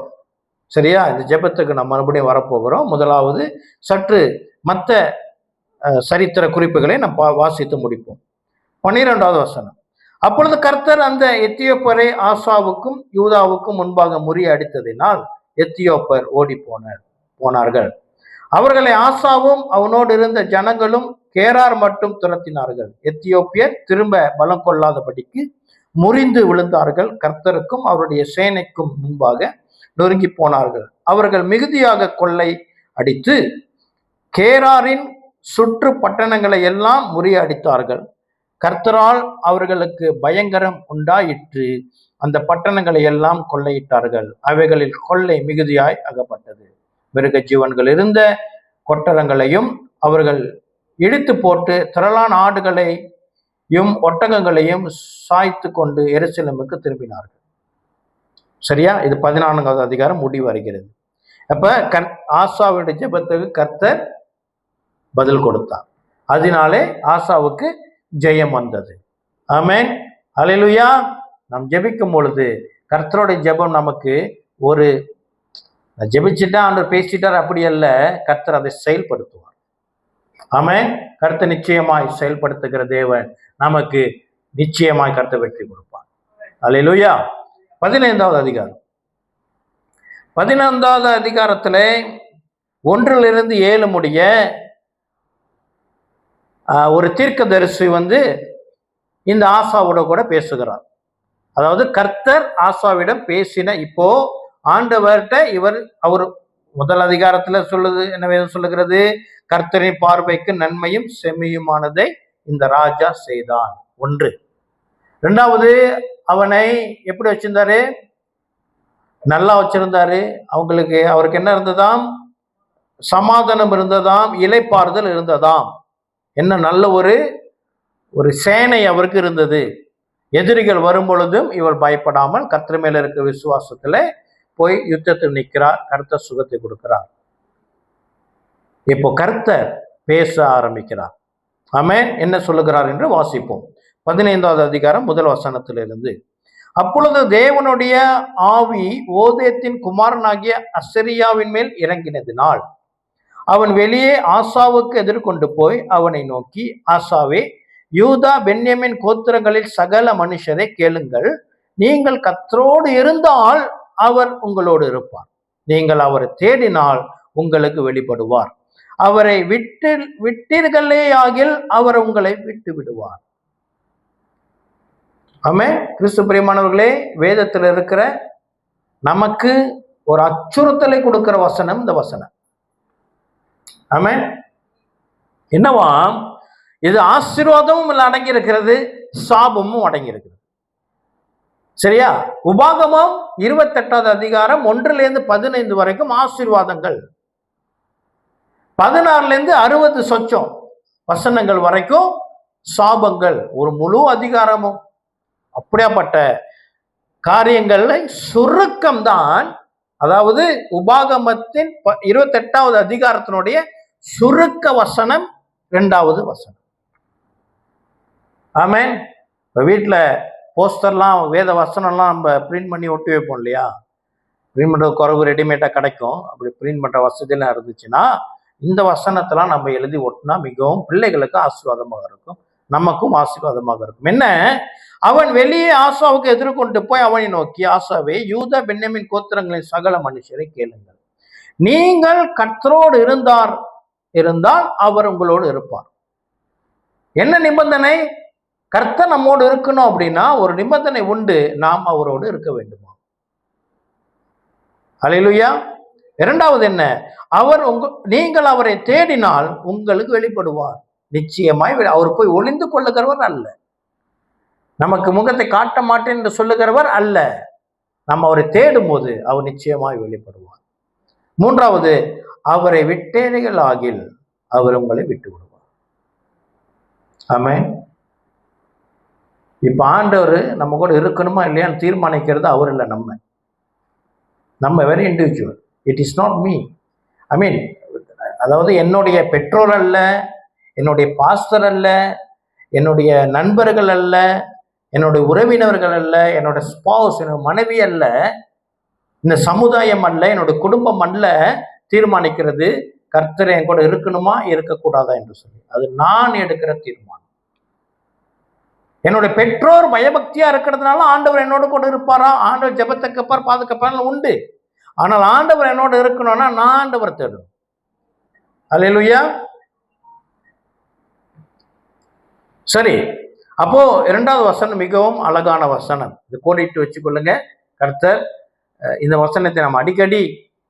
சரியா? இந்த ஜெபத்துக்கு நம்ம மறுபடியும் வரப்போகிறோம். முதலாவது சற்று மற்ற சரித்திர குறிப்புகளை நம்ம வாசித்து முடிப்போம். 12வது வசனம். அப்பொழுது கர்த்தர் அந்த எத்தியோப்பரை ஆசாவுக்கும் யூதாவுக்கும் முன்பாக முறியடித்ததினால் எத்தியோப்பர் ஓடி போனார்கள். அவர்களை ஆசாவும் அவனோடு இருந்த ஜனங்களும் கேரார் மட்டும் துரத்தினார்கள். எத்தியோப்பியர் திரும்ப பலம் கொள்ளாதபடிக்கு முறிந்து விழுந்தார்கள். கர்த்தருக்கும் அவருடைய சேனைக்கும் முன்பாக நொறுங்கி போனார்கள். அவர்கள் மிகுதியாக கொள்ளை அடித்து கேராரின் சுற்று பட்டணங்களை எல்லாம் முறியடித்தார்கள். கர்த்தரால் அவர்களுக்கு பயங்கரம் உண்டாயிற்று. அந்த பட்டணங்களை எல்லாம் கொள்ளையிட்டார்கள். அவைகளில் கொள்ளை மிகுதியாய் அகப்பட்டது. மிருக ஜீவன்கள் இருந்த கொட்டரங்களையும் அவர்கள் இடித்து போட்டு திரளான ஆடுகளையும் ஒட்டகங்களையும் சாய்த்து கொண்டு எருசலேமுக்கு திரும்பினார்கள். சரியா? இது 14வது அதிகாரம் முடிவு வருகிறது. அப்ப ஆசாவுடைய ஜெபத்துக்கு கர்த்தர் பதில் கொடுத்தார். அதனாலே ஆசாவுக்கு ஜெயம் வந்தது. ஆமென், அல்லேலூயா. நாம் ஜெபிக்கும் பொழுது கர்த்தருடைய ஜெபம் நமக்கு ஒரு ஜெபிச்சுட்டா ஆண்டவர் பேசிட்டார் அப்படி அல்ல, கர்த்தர் அதை செயல்படுத்துவார். ஆமென். கர்த்தர் நிச்சயமாய் செயல்படுத்துகிற தேவன் நமக்கு நிச்சயமாய் கர்த்தர் வெற்றி கொடுப்பார். அல்லேலூயா. 15வது அதிகாரம். 15வது அதிகாரத்துல 1 to 7 முடிய ஒரு தீர்க்கதரிசி இந்த ஆசாவோட கூட பேசுகிறார். அதாவது கர்த்தர் ஆசாவிடம் பேசின, இப்போ ஆண்டவர்கிட்ட அவர் முதல் அதிகாரத்துல சொல்லுது, என்ன வேதம் சொல்லுகிறது, கர்த்தரின் பார்வைக்கு நன்மையும் செம்மையுமானதை இந்த ராஜா செய்தான். 1. 2வது, அவனை எப்படி வச்சிருந்தாரு, நல்லா வச்சிருந்தாரு. அவருக்கு என்ன இருந்ததாம், சமாதானம் இருந்ததாம், இளைப்பாறுதல் இருந்ததாம். என்ன நல்ல ஒரு சேனை அவருக்கு இருந்தது. எதிரிகள் வரும் பொழுதும் இவர் பயப்படாமல் கர்த்தர் மேல இருக்க விசுவாசத்துல போய் யுத்தத்தில் நிற்கிறார். கர்த்தர் சுகத்தை கொடுக்கிறார். இப்போ கர்த்தர் பேச ஆரம்பிக்கிறார். ஆமென். என்ன சொல்லுகிறார் என்று வாசிப்போம். 15வது அதிகாரம் 1 வசனத்திலிருந்து. அப்பொழுது தேவனுடைய ஆவி ஓதேத்தின் குமாரனாகிய அசரியாவின் மேல் இறங்கினதினால் அவன் வெளியே ஆசாவுக்கு எதிர்கொண்டு போய் அவனை நோக்கி, ஆசாவே, யூதா பென்யமின் கோத்திரங்களில் சகல மனுஷரை கேளுங்கள். நீங்கள் கர்த்தரோடு இருந்தால் அவர் உங்களோடு இருப்பார். நீங்கள் அவரை தேடினால் உங்களுக்கு வெளிப்படுவார். அவரை விட்டீர்களே ஆகில் அவர் உங்களை விட்டு விடுவார். ஆமென். கிறிஸ்து பிரியமானவர்களே, வேதத்தில் இருக்கிற நமக்கு ஒரு அச்சுறுத்தலை கொடுக்கிற வசனம் இந்த வசனம். ஆமென். என்னவா, இது ஆசீர்வாதமும் அடங்கி இருக்கிறது, சாபமும் அடங்கி இருக்கிறது. சரியா? உபாகமம் 28வது அதிகாரம் 1-15 வரைக்கும் ஆசீர்வாதங்கள், 16 60 சொச்சம் வசனங்கள் வரைக்கும் சாபங்கள், ஒரு முழு அதிகாரமும். அப்படியாப்பட்ட காரியங்களை சுருக்கம் தான், அதாவது உபாகமத்தின் 28வது அதிகாரத்தினுடைய சுருக்க வசனம் 2வது வசனம். ஆமென். இப்போ வீட்டில் போஸ்டர்லாம் வேத வசனம்லாம் நம்ம பிரிண்ட் பண்ணி ஒட்டி வைப்போம் இல்லையா? பிரிண்ட் பண்ணுறது குறைவு ரெடிமேடாக கிடைக்கும். அப்படி பிரிண்ட் பண்ணுற வசதியெல்லாம் இருந்துச்சுன்னா இந்த வசனத்தெல்லாம் நம்ம எழுதி ஒட்டினா மிகவும் பிள்ளைகளுக்கு ஆசீர்வாதமாக இருக்கும், நமக்கும் ஆசீர்வாதமாக இருக்கும். என்ன, அவன் வெளியே ஆசாவுக்கு எதிர்கொண்டு போய் அவனை நோக்கி, ஆசாவே, யூதா பென்யமின் கோத்திரங்களின் சகல மனுஷரை கேளுங்கள். நீங்கள் கர்த்தரோடு இருந்தால் அவர் உங்களோடு இருப்பார். என்ன நிபந்தனை? கர்த்தர் நம்மோடு இருக்கணும் அப்படின்னா ஒரு நிபந்தனை உண்டு, நாம் அவரோடு இருக்க வேண்டுமா? அல்லேலூயா. இரண்டாவது என்ன, நீங்கள் அவரை தேடினால் உங்களுக்கு வெளிப்படுவார். நிச்சயமாய் அவர் போய் ஒளிந்து கொள்ளுகிறவர் அல்ல, நமக்கு முகத்தை காட்ட மாட்டேன் என்று சொல்லுகிறவர் அல்ல. நம்ம அவரை தேடும் போது அவர் நிச்சயமாய் வெளிப்படுவார். மூன்றாவது, அவரை விட்டேர்கள் ஆகில் அவர் உங்களை விட்டு விடுவார். ஆமென். இப்ப ஆண்டவர் நம்ம கூட இருக்கணுமா இல்லையான்னு தீர்மானிக்கிறது அவர் இல்லை, நம்ம very individual. It is not me. I mean, அதாவது என்னுடைய பெற்றோர் அல்ல, என்னுடைய பாஸ்டர் அல்ல, என்னுடைய நண்பர்கள் அல்ல, என்னுடைய உறவினர்கள் அல்ல, என்னோட ஸ்பௌஸ், என்னோட மனைவி அல்ல, இந்த சமுதாயம் அல்ல, என்னோட குடும்பம் அல்ல தீர்மானிக்கிறது கர்த்தர் என் கூட இருக்கணுமா இருக்கக்கூடாதா என்று சொல்லி. அது நான் எடுக்கிற தீர்மானம். என்னுடைய பெற்றோர் பயபக்தியா இருக்கிறதுனால ஆண்டவர் என்னோட கூட இருப்பாரா? ஆண்டவர் ஜெபத்தை கேட்பார், பாதுகாப்பார் உண்டு. ஆனால் ஆண்டவர் என்னோட இருக்கணும்னா நான் ஆண்டவர் தேடணும். அல்லேலூயா. சரி, அப்போ 2வது வசனம் மிகவும் அழகான வசனம். இது கோடிட்டு வச்சுக்கொள்ளுங்க. கர்த்தர் இந்த வசனத்தை நம்ம அடிக்கடி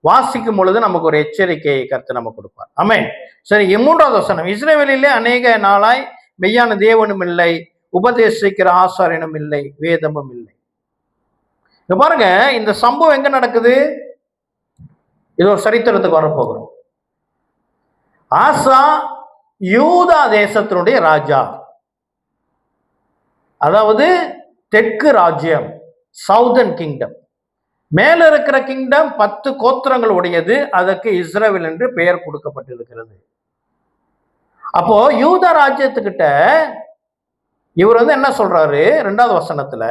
வாசிக்கும் பொழுது நமக்கு ஒரு எச்சரிக்கையை கர்த்தர் நம்ம கொடுப்பார். ஆமென். சரி, 3வது வசனம், இஸ்ரவேலிலே அநேக நாளாய் மெய்யான தேவனும் இல்லை, உபதேசிக்கிற ஆசாரியனும் இல்லை, வேதமும் இல்லை. இங்க பாருங்க, இந்த சம்பவம் எங்க நடக்குது? இது ஒரு சரித்திரத்துக்கு வரப்போகிறோம். ஆசா யூதா தேசத்தினுடைய ராஜா, அதாவது தெற்கு ராஜ்யம், சவுதர்ன் கிங்டம். மேல இருக்கிற கிங்டம் 10 கோத்திரங்கள் உடையது, அதற்கு இஸ்ரவேல் என்று பெயர் கொடுக்கப்பட்டிருக்கிறது. அப்போ யூதா ராஜ்யத்துக்கிட்ட இவர் என்ன சொல்றாரு 2வது வசனத்துல,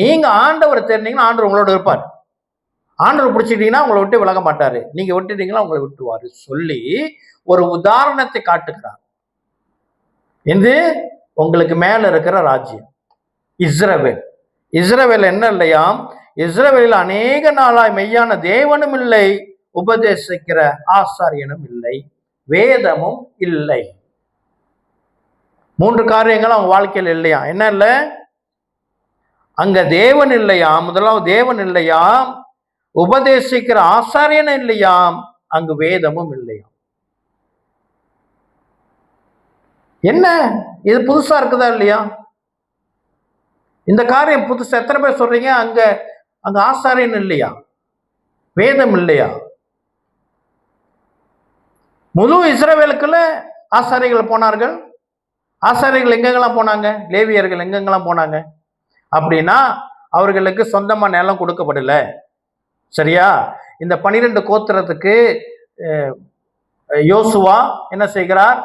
நீங்க ஆண்டவர் தேடினீங்கன்னா ஆண்டவர் உங்களோட இருப்பார், ஆண்டவர் பிடிச்சிட்டீங்கன்னா உங்களை விட்டு விலக மாட்டாரு, நீங்க விட்டுட்டீங்கன்னா உங்களை விட்டுவாரு சொல்லி ஒரு உதாரணத்தை காட்டுகிறார். இது உங்களுக்கு மேல இருக்கிற ராஜ்யம் இஸ்ரவேல். இஸ்ரவேல் என்ன இல்லையாம், இஸ்ரவேலில் அநேக நாளாய் மெய்யான தேவனும் இல்லை, உபதேசிக்கிற ஆசாரியனும் இல்லை, வேதமும் இல்லை. 3 காரியங்கள் அவங்க வாழ்க்கையில் இல்லையா? என்ன இல்லை? அங்க தேவன் இல்லையாம், முதலாவது தேவன் இல்லையாம், உபதேசிக்கிற ஆசாரியன் இல்லையாம், அங்கு வேதமும் இல்லையாம். என்ன இது புதுசா இருக்குதா இல்லையா? இந்த காரியம் புதுசா. எத்தனை பேர் சொல்றீங்க அங்க ஆசாரியன் இல்லையா, வேதம் இல்லையா? முழு இஸ்ரவேலுக்குள்ள ஆசாரியர்கள் போனார்கள். ஆசாரியர்கள் எங்கெங்கெல்லாம் போனாங்க? லேவியர்கள் எங்கெங்கெல்லாம் போனாங்க? அப்படின்னா அவர்களுக்கு சொந்தமா நிலம் கொடுக்கப்படல. சரியா? இந்த 12 கோத்திரத்துக்கு யோசுவா என்ன செய்கிறார்?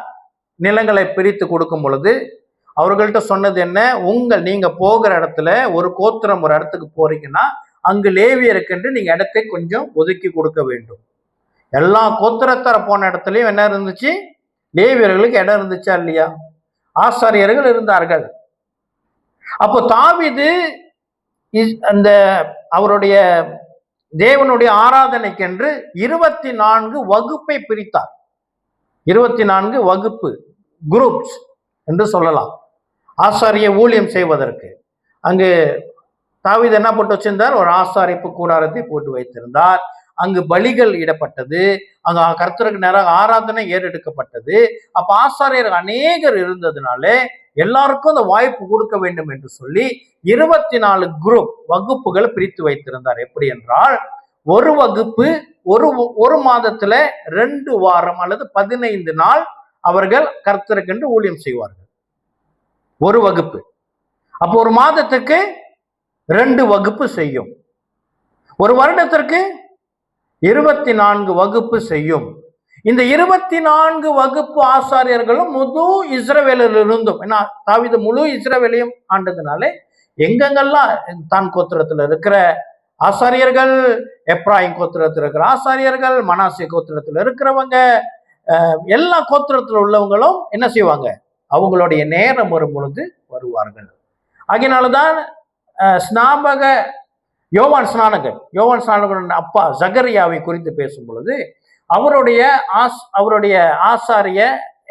நிலங்களை பிரித்து கொடுக்கும் பொழுது அவர்கள்ட்ட சொன்னது என்ன? நீங்க போகிற இடத்துல ஒரு கோத்திரம் ஒரு இடத்துக்கு போறீங்கன்னா அங்கு லேவியருக்கென்று நீங்க இடத்தை கொஞ்சம் ஒதுக்கி கொடுக்க வேண்டும். எல்லா கோத்திரத்தார போன இடத்துலயும் என்ன இருந்துச்சு? லேவியர்களுக்கு இடம் இருந்துச்சா இல்லையா? ஆசாரியர்கள் இருந்தார்கள். அப்போ தாவீது அந்த அவருடைய தேவனுடைய ஆராதனைக்கென்று 24 வகுப்பை பிரித்தார். 24 வகுப்பு, குரூப்ஸ் என்று சொல்லலாம், ஆசாரிய ஊழியம் செய்வதற்கு. அங்கு தாவீது என்ன போட்டு வச்சிருந்தார்? ஒரு ஆசாரிப்பு கூடாரத்தை போட்டு வைத்திருந்தார். அங்கு பலிகள் இடப்பட்டது, அங்க கர்த்தருக்கு நேராக ஆராதனை ஏறெடுக்கப்பட்டது. அப்ப ஆசாரியர் அநேகர் இருந்ததுனால எல்லாருக்கும் அந்த வாய்ப்பு கொடுக்க வேண்டும் என்று சொல்லி 24 குரூப் வகுப்புகள் பிரித்து வைத்திருந்தார். எப்படி என்றால், ஒரு வகுப்பு ஒரு மாதத்துல 2 வாரம் அல்லது 15 நாள் அவர்கள் கர்த்தருக்கென்று ஊழியம் செய்வார்கள். ஒரு வகுப்பு. அப்போ ஒரு மாதத்துக்கு 2 வகுப்பு செய்யும். ஒரு வருடத்திற்கு 24 வகுப்பு செய்யும். இந்த 24 வகுப்பு ஆசாரியர்களும் முழு இஸ்ரவேலில் இருந்தும், ஏன்னா தாவீது முழு இஸ்ரவேலையும் ஆண்டதுனால எங்கெங்கெல்லாம் தான் கோத்திரத்தில் இருக்கிற ஆசாரியர்கள், எப்ராயிம் கோத்திரத்தில் இருக்கிற ஆசாரியர்கள், மனாசே கோத்திரத்தில் இருக்கிறவங்க, எல்லா கோத்திரத்தில் உள்ளவங்களும் என்ன செய்வாங்க? அவங்களுடைய நேரம் வரும் பொழுது வருவார்கள். ஆகினால்தான் ஸ்நாபக யோவான் ஸ்நானகன் அப்பா ஜகரியாவை குறித்து பேசும் பொழுது அவருடைய ஆசாரிய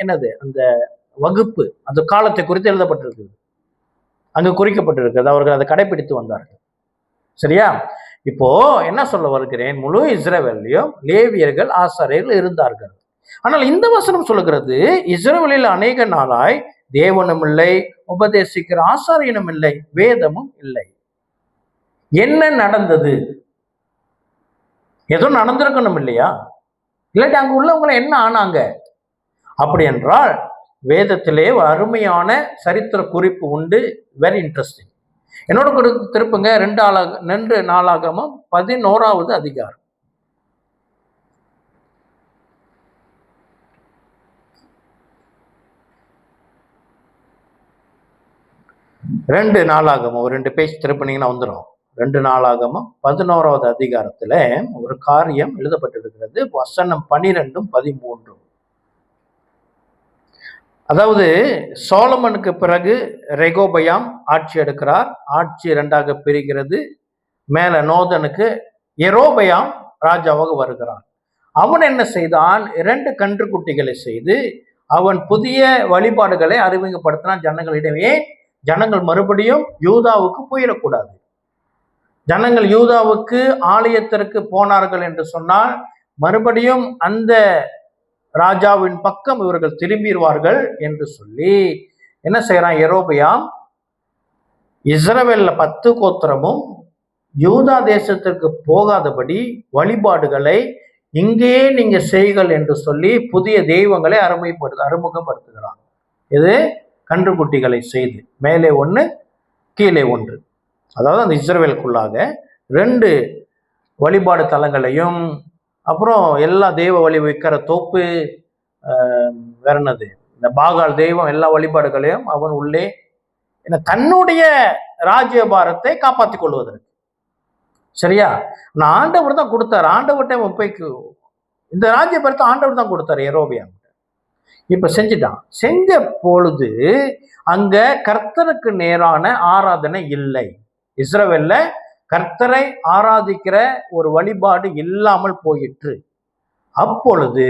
என்னது அந்த வகுப்பு, அந்த காலத்தை குறித்து எழுதப்பட்டிருக்கு, அங்கு குறிக்கப்பட்டிருக்கிறது. அவர்கள் அதை கடைபிடித்து வந்தார்கள். சரியா? இப்போ என்ன சொல்ல வருகிறேன், முழு இஸ்ரவேலையும் லேவியர்கள் ஆசாரியர்கள் இருந்தார்கள். ஆனால் இந்த வசனம் சொல்லுகிறது, இஸ்ரவேலில் அநேக நாளாய் தேவனும் இல்லை, உபதேசிக்கிற ஆசாரியனும் இல்லை, வேதமும் இல்லை. என்ன நடந்தது? ஏதோ நடந்திருக்கணும் இல்லையா? இல்லாட்டி அங்க உள்ளவங்களை என்ன ஆனாங்க? அப்படி என்றால் வேதத்திலே அருமையான சரித்திர குறிப்பு உண்டு. Very interesting. என்னோட திருப்புங்க 2 நாளாகமம் 11வது அதிகாரம். 2 நாளாகமம் ஒரு 2 பேஜ் திருப்பினீங்கன்னா வந்துடும். 2 நாளாகமம் 11வது அதிகாரத்துல ஒரு காரியம் எழுதப்பட்டிருக்கிறது. வசனம் 12, 13. அதாவது சோலமனுக்கு பிறகு ரெகோபயாம் ஆட்சி எடுக்கிறார். ஆட்சி 2ஆக பிரிகிறது. மேல நோதனுக்கு எரோபயாம் ராஜாவாக வருகிறான். அவன் என்ன செய்தான்? 2 கன்றுக்குட்டிகளை செய்து அவன் புதிய வழிபாடுகளை அறிமுகப்படுத்தினான் ஜனங்களிடமே. ஜனங்கள் மறுபடியும் யூதாவுக்கு போயிடக்கூடாது. ஜனங்கள் யூதாவுக்கு ஆலயத்திற்கு போனார்கள் என்று சொன்னால் மறுபடியும் அந்த ராஜாவின் பக்கம் இவர்கள் திரும்பிடுவார்கள் என்று சொல்லி என்ன செய்யறான்? எரோபயாம் இஸ்ரவேல்ல 10 கோத்திரமும் யூதா தேசத்திற்கு போகாதபடி வழிபாடுகளை இங்கேயே நீங்க செய்கள் என்று சொல்லி புதிய தெய்வங்களை அறிமுகப்படுத்துகிறான். இது கன்றுக்குட்டிகளை செய்து மேலே 1 கீழே 1, அதாவது அந்த இஸ்ரவேலுக்குள்ளாக 2 வழிபாடு தலங்களையும், அப்புறம் எல்லா தெய்வ வழி வைக்கிற தோப்பு, வேற என்னது இந்த பாகால் தெய்வம், எல்லா வழிபாடுகளையும் அவன் உள்ளே தன்னுடைய ராஜ்யபாரத்தை காப்பாற்றிக் கொள்வதற்கு. சரியா? நான் ஆண்டவர் தான் கொடுத்தாரு. ஆண்டவர்கிட்ட முப்பைக்கு இந்த ராஜ்யபாரத்தை ஆண்டவர் தான் கொடுத்தாரு எரோபியாம். இப்ப செஞ்சுட்டான். செஞ்ச பொழுது அங்க கர்த்தருக்கு நேரான ஆராதனை இல்லை. இஸ்ரவேல்ல கர்த்தரை ஆராதிக்கிற ஒரு வழிபாடு இல்லாமல் போயிற்று. அப்பொழுது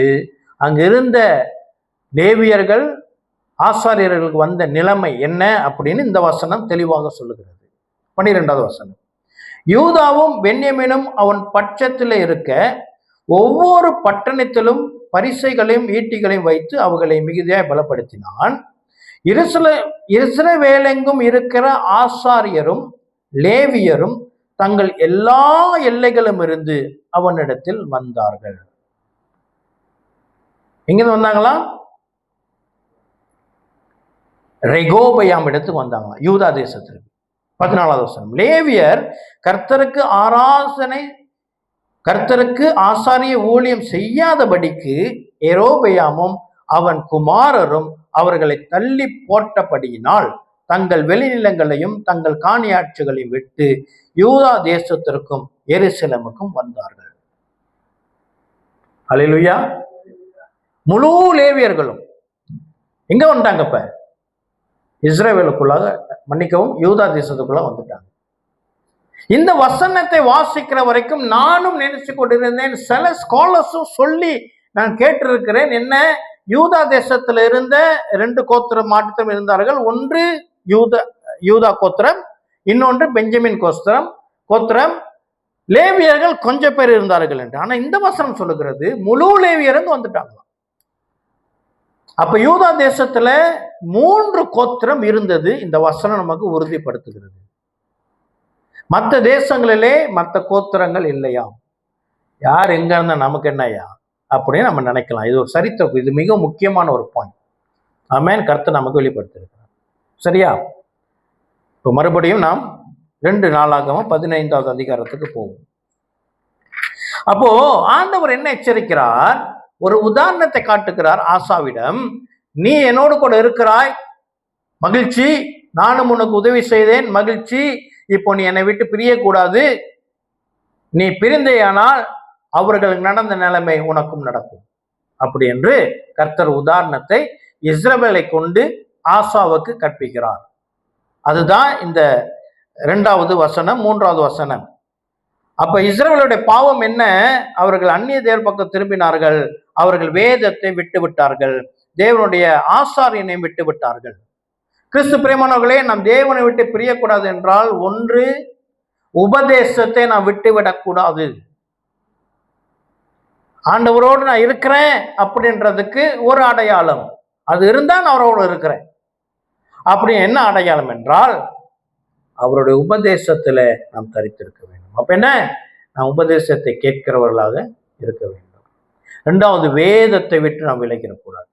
அங்கிருந்த லேவியர்கள் ஆசாரியர்களுக்கு வந்த நிலைமை என்ன அப்படின்னு இந்த வசனம் தெளிவாக சொல்லுகிறது. 12வது வசனம். யூதாவும் பென்யமீனும் அவன் பட்சத்தில் இருக்க ஒவ்வொரு பட்டணத்திலும் பரிசைகளையும் ஈட்டிகளையும் வைத்து அவர்களை மிகுதியாய் பலப்படுத்தினான். இஸ்ரவேலெங்கும் இருக்கிற ஆசாரியரும் லேவியரும் தங்கள் எல்லா எல்லைகளும் இருந்து அவனிடத்தில் வந்தார்கள். எங்கிருந்து வந்தாங்களா? ரெகோபயாம் இடத்துக்கு வந்தாங்களா, யூதா தேசத்திற்கு. 14வது வசனம். லேவியர் கர்த்தருக்கு ஆசாரிய ஊழியம் செய்யாதபடிக்கு எரோபயாமும் அவன் குமாரரும் அவர்களை தள்ளி போட்டபடியினால் தங்கள் வெளிநிலங்களையும் தங்கள் காணியாட்சிகளையும் விட்டு யூதா தேசத்திற்கும் எருசலேமுக்கும் வந்தார்கள். அல்லேலூயா. முழு லேவியர்களும் எங்க வந்தாங்க? இப்ப இஸ்ரவேலுக்குள்ளாக, மன்னிக்கவும், யூதா தேசத்துக்குள்ள வந்துட்டாங்க. இந்த வசனத்தை வாசிக்கிற வரைக்கும் நானும் நினைச்சு கொண்டிருந்தேன். சில ஸ்காலர்ஸும் சொல்லி நான் கேட்டிருக்கிறேன். என்ன, யூதா தேசத்துல இருந்த 2 கோத்திரம் மாற்றம் இருந்தார்கள். ஒன்று யூதா கோத்திரம், இன்னொன்று பெஞ்சமின் கோத்திரம். லேவியர்கள் கொஞ்சம் பேர் இருந்தார்கள் என்று. ஆனா இந்த வசனம் சொல்லுகிறது முழு லேவியரும் வந்துட்டாங்க. அப்ப யூதா தேசத்துல 3 கோத்திரம் இருந்தது. இந்த வசனம் நமக்கு உறுதிப்படுத்துகிறது. மற்ற தேசங்களிலே மற்ற கோத்திரங்கள் இல்லையா? யார் எங்க இருந்தா நமக்கு என்னையா அப்படின்னு நம்ம நினைக்கலாம். இது ஒரு சரித்திரம். இது மிக முக்கியமான ஒரு பாயிண்ட். ஆமென். கர்த்தர் நமக்கு வெளிப்படுத்தியிருக்கிறார். சரியா? இப்போ மறுபடியும் நாம் 2 நாளாகவும் 15வது அதிகாரத்துக்கு போவோம். அப்போ ஆண்டவர் என்ன எச்சரிக்கிறார்? ஒரு உதாரணத்தை காட்டுகிறார் ஆசாவிடம். நீ என்னோடு கூட இருக்கிறாய், மகிழ்ச்சி, நானும் உனக்கு உதவி செய்தேன், மகிழ்ச்சி. இப்போ நீ என்னை விட்டு பிரியக்கூடாது. நீ பிரிந்தேயானால் அவர்களுக்கு நடந்த நிலைமை உனக்கும் நடக்கும். அப்படி என்று கர்த்தர் உதாரணத்தை இஸ்ரவேலை கொண்டு ஆசாவுக்கு கற்பிக்கிறார். அதுதான் இந்த 2வது வசனம், 3வது வசனம். அப்ப இஸ்ரவேலுடைய பாவம் என்ன? அவர்கள் அந்நிய தேவ பக்கம் திரும்பினார்கள். அவர்கள் வேதத்தை விட்டு விட்டார்கள். தேவனுடைய ஆசாரியனை விட்டு விட்டார்கள். கிறிஸ்து பிரியமானவர்களே, நாம் தேவனை விட்டு பிரியக்கூடாது என்றால், ஒன்று, உபதேசத்தை நாம் விட்டுவிடக்கூடாது. ஆண்டவரோடு நான் இருக்கிறேன் அப்படின்றதுக்கு ஒரு அடையாளம் அது இருந்தா நான் அவரோடு இருக்கிறேன். அப்படி என்ன அடையாளம் என்றால், அவருடைய உபதேசத்துல நாம் தரித்திருக்க வேண்டும். அப்ப என்ன? நாம் உபதேசத்தை கேட்கிறவர்களாக இருக்க வேண்டும். 2வது, வேதத்தை விட்டு நாம் விலகிடக்கூடாது.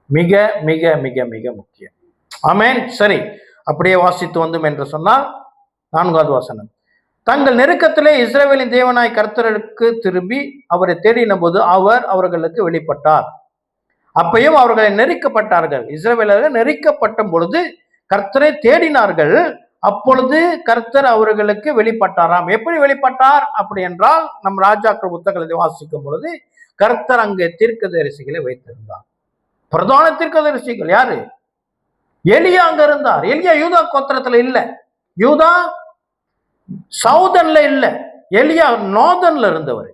மிக மிக மிக மிக முக்கியம். ஆமென். சரி, அப்படியே வாசித்து வந்தோம் என்று சொன்னால் 4வது வசனம். தங்கள் நெருக்கத்திலே இஸ்ரவேலின் தேவனாய் கர்த்தருக்கு திரும்பி அவரை தேடின போது அவர் அவர்களுக்கு வெளிப்பட்டார். அப்பையும் அவர்களை நெருக்கப்பட்டார்கள். இஸ்ரவேலர்கள் நெருக்கப்பட்ட பொழுது கர்த்தரை தேடினார்கள். அப்பொழுது கர்த்தர் அவர்களுக்கு வெளிப்பட்டாராம். எப்படி வெளிப்பட்டார் அப்படி என்றால், நம் ராஜாக்கள் புத்தகத்தை வாசிக்கும் பொழுது கர்த்தர் அங்கே தீர்க்கதரிசிகளை வைத்திருந்தார். பிரதான தீர்க்கதரிசிகள் யாரு? எலியா அங்க இருந்தார். எலியா யூதா கோத்திரத்துல இல்ல, யூதா சவுதன்ல இல்ல, எலியா நார்தன்ல இருந்தவர்.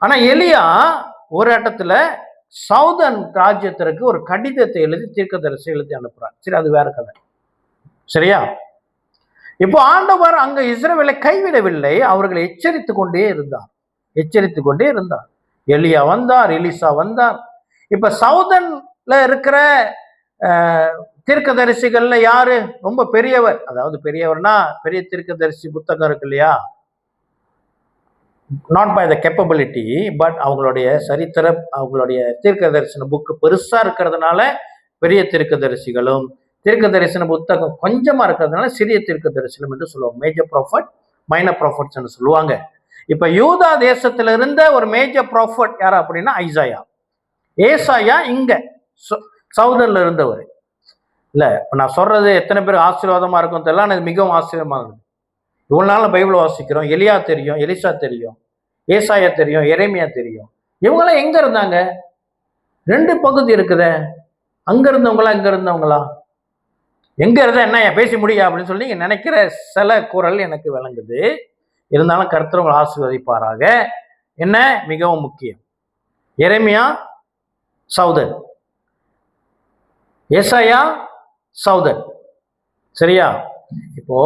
ஆனா எலியா ஒரு இடத்துல சவுதன் ராஜ்யத்திற்கு ஒரு கடிதத்தை எழுதி தீர்க்கதரிசி எழுதி அனுப்புறார். சரி, அது வேற கதை. சரியா? இப்போ ஆண்டவர் அங்க இஸ்ரவேலை கைவிடவில்லை, அவர்களை எச்சரித்து கொண்டே இருந்தார். எலியா வந்தார், எலிசா வந்தார். இப்ப சவுதன்ல இருக்கிற தீர்க்கதரிசிகள்ல யாரு ரொம்ப பெரியவர்? அதாவது பெரியவர்னா பெரிய தீர்க்கதரிசி புத்தகம் இருக்கு இல்லையா, not by the capability, but அவங்களுடைய சரித்திரம், அவங்களுடைய தீர்க்க தரிசன புக்கு பெருசா இருக்கிறதுனால பெரிய தீர்க்க தரிசிகளும், தீர்க்க தரிசன புத்தகம் கொஞ்சமா இருக்கிறதுனால சிறிய தீர்க்க தரிசனம் என்று சொல்லுவாங்க. மேஜர் ப்ராஃபட், மைனர் ப்ராஃபட்ஸ் சொல்லுவாங்க. இப்ப யூதா தேசத்துல இருந்த ஒரு மேஜர் ப்ராஃபட் யார் அப்படின்னா ஏசாயா இங்க சவுதன்ல இருந்தவர். இல்ல, இப்ப நான் சொல்றது எத்தனை பேர் ஆசீர்வாதமா இருக்கும் தெரியல, அது மிகவும் ஆச்சரியமா இருக்குது. இவ்வளவு நாள் பைபிள் வாசிக்கிறோம். எலியா தெரியும், எலிசா தெரியும், ஏசாயா தெரியும், எரேமியா தெரியும். இவங்கெல்லாம் எங்க இருந்தாங்க? 2 பகுதி இருக்குதே, அங்க இருந்தவங்களா இங்க இருந்தவங்களா? எங்க இருந்தா என்ன பேசி முடியா அப்படின்னு சொல்லி நினைக்கிற சில குரல் எனக்கு விளங்குது. இருந்தாலும் கர்த்தர் உங்களை ஆசீர்வதிப்பாராக. என்ன மிகவும் முக்கியம், எரேமியா சவுதன், ஏசாயா சவுதன். சரியா? இப்போ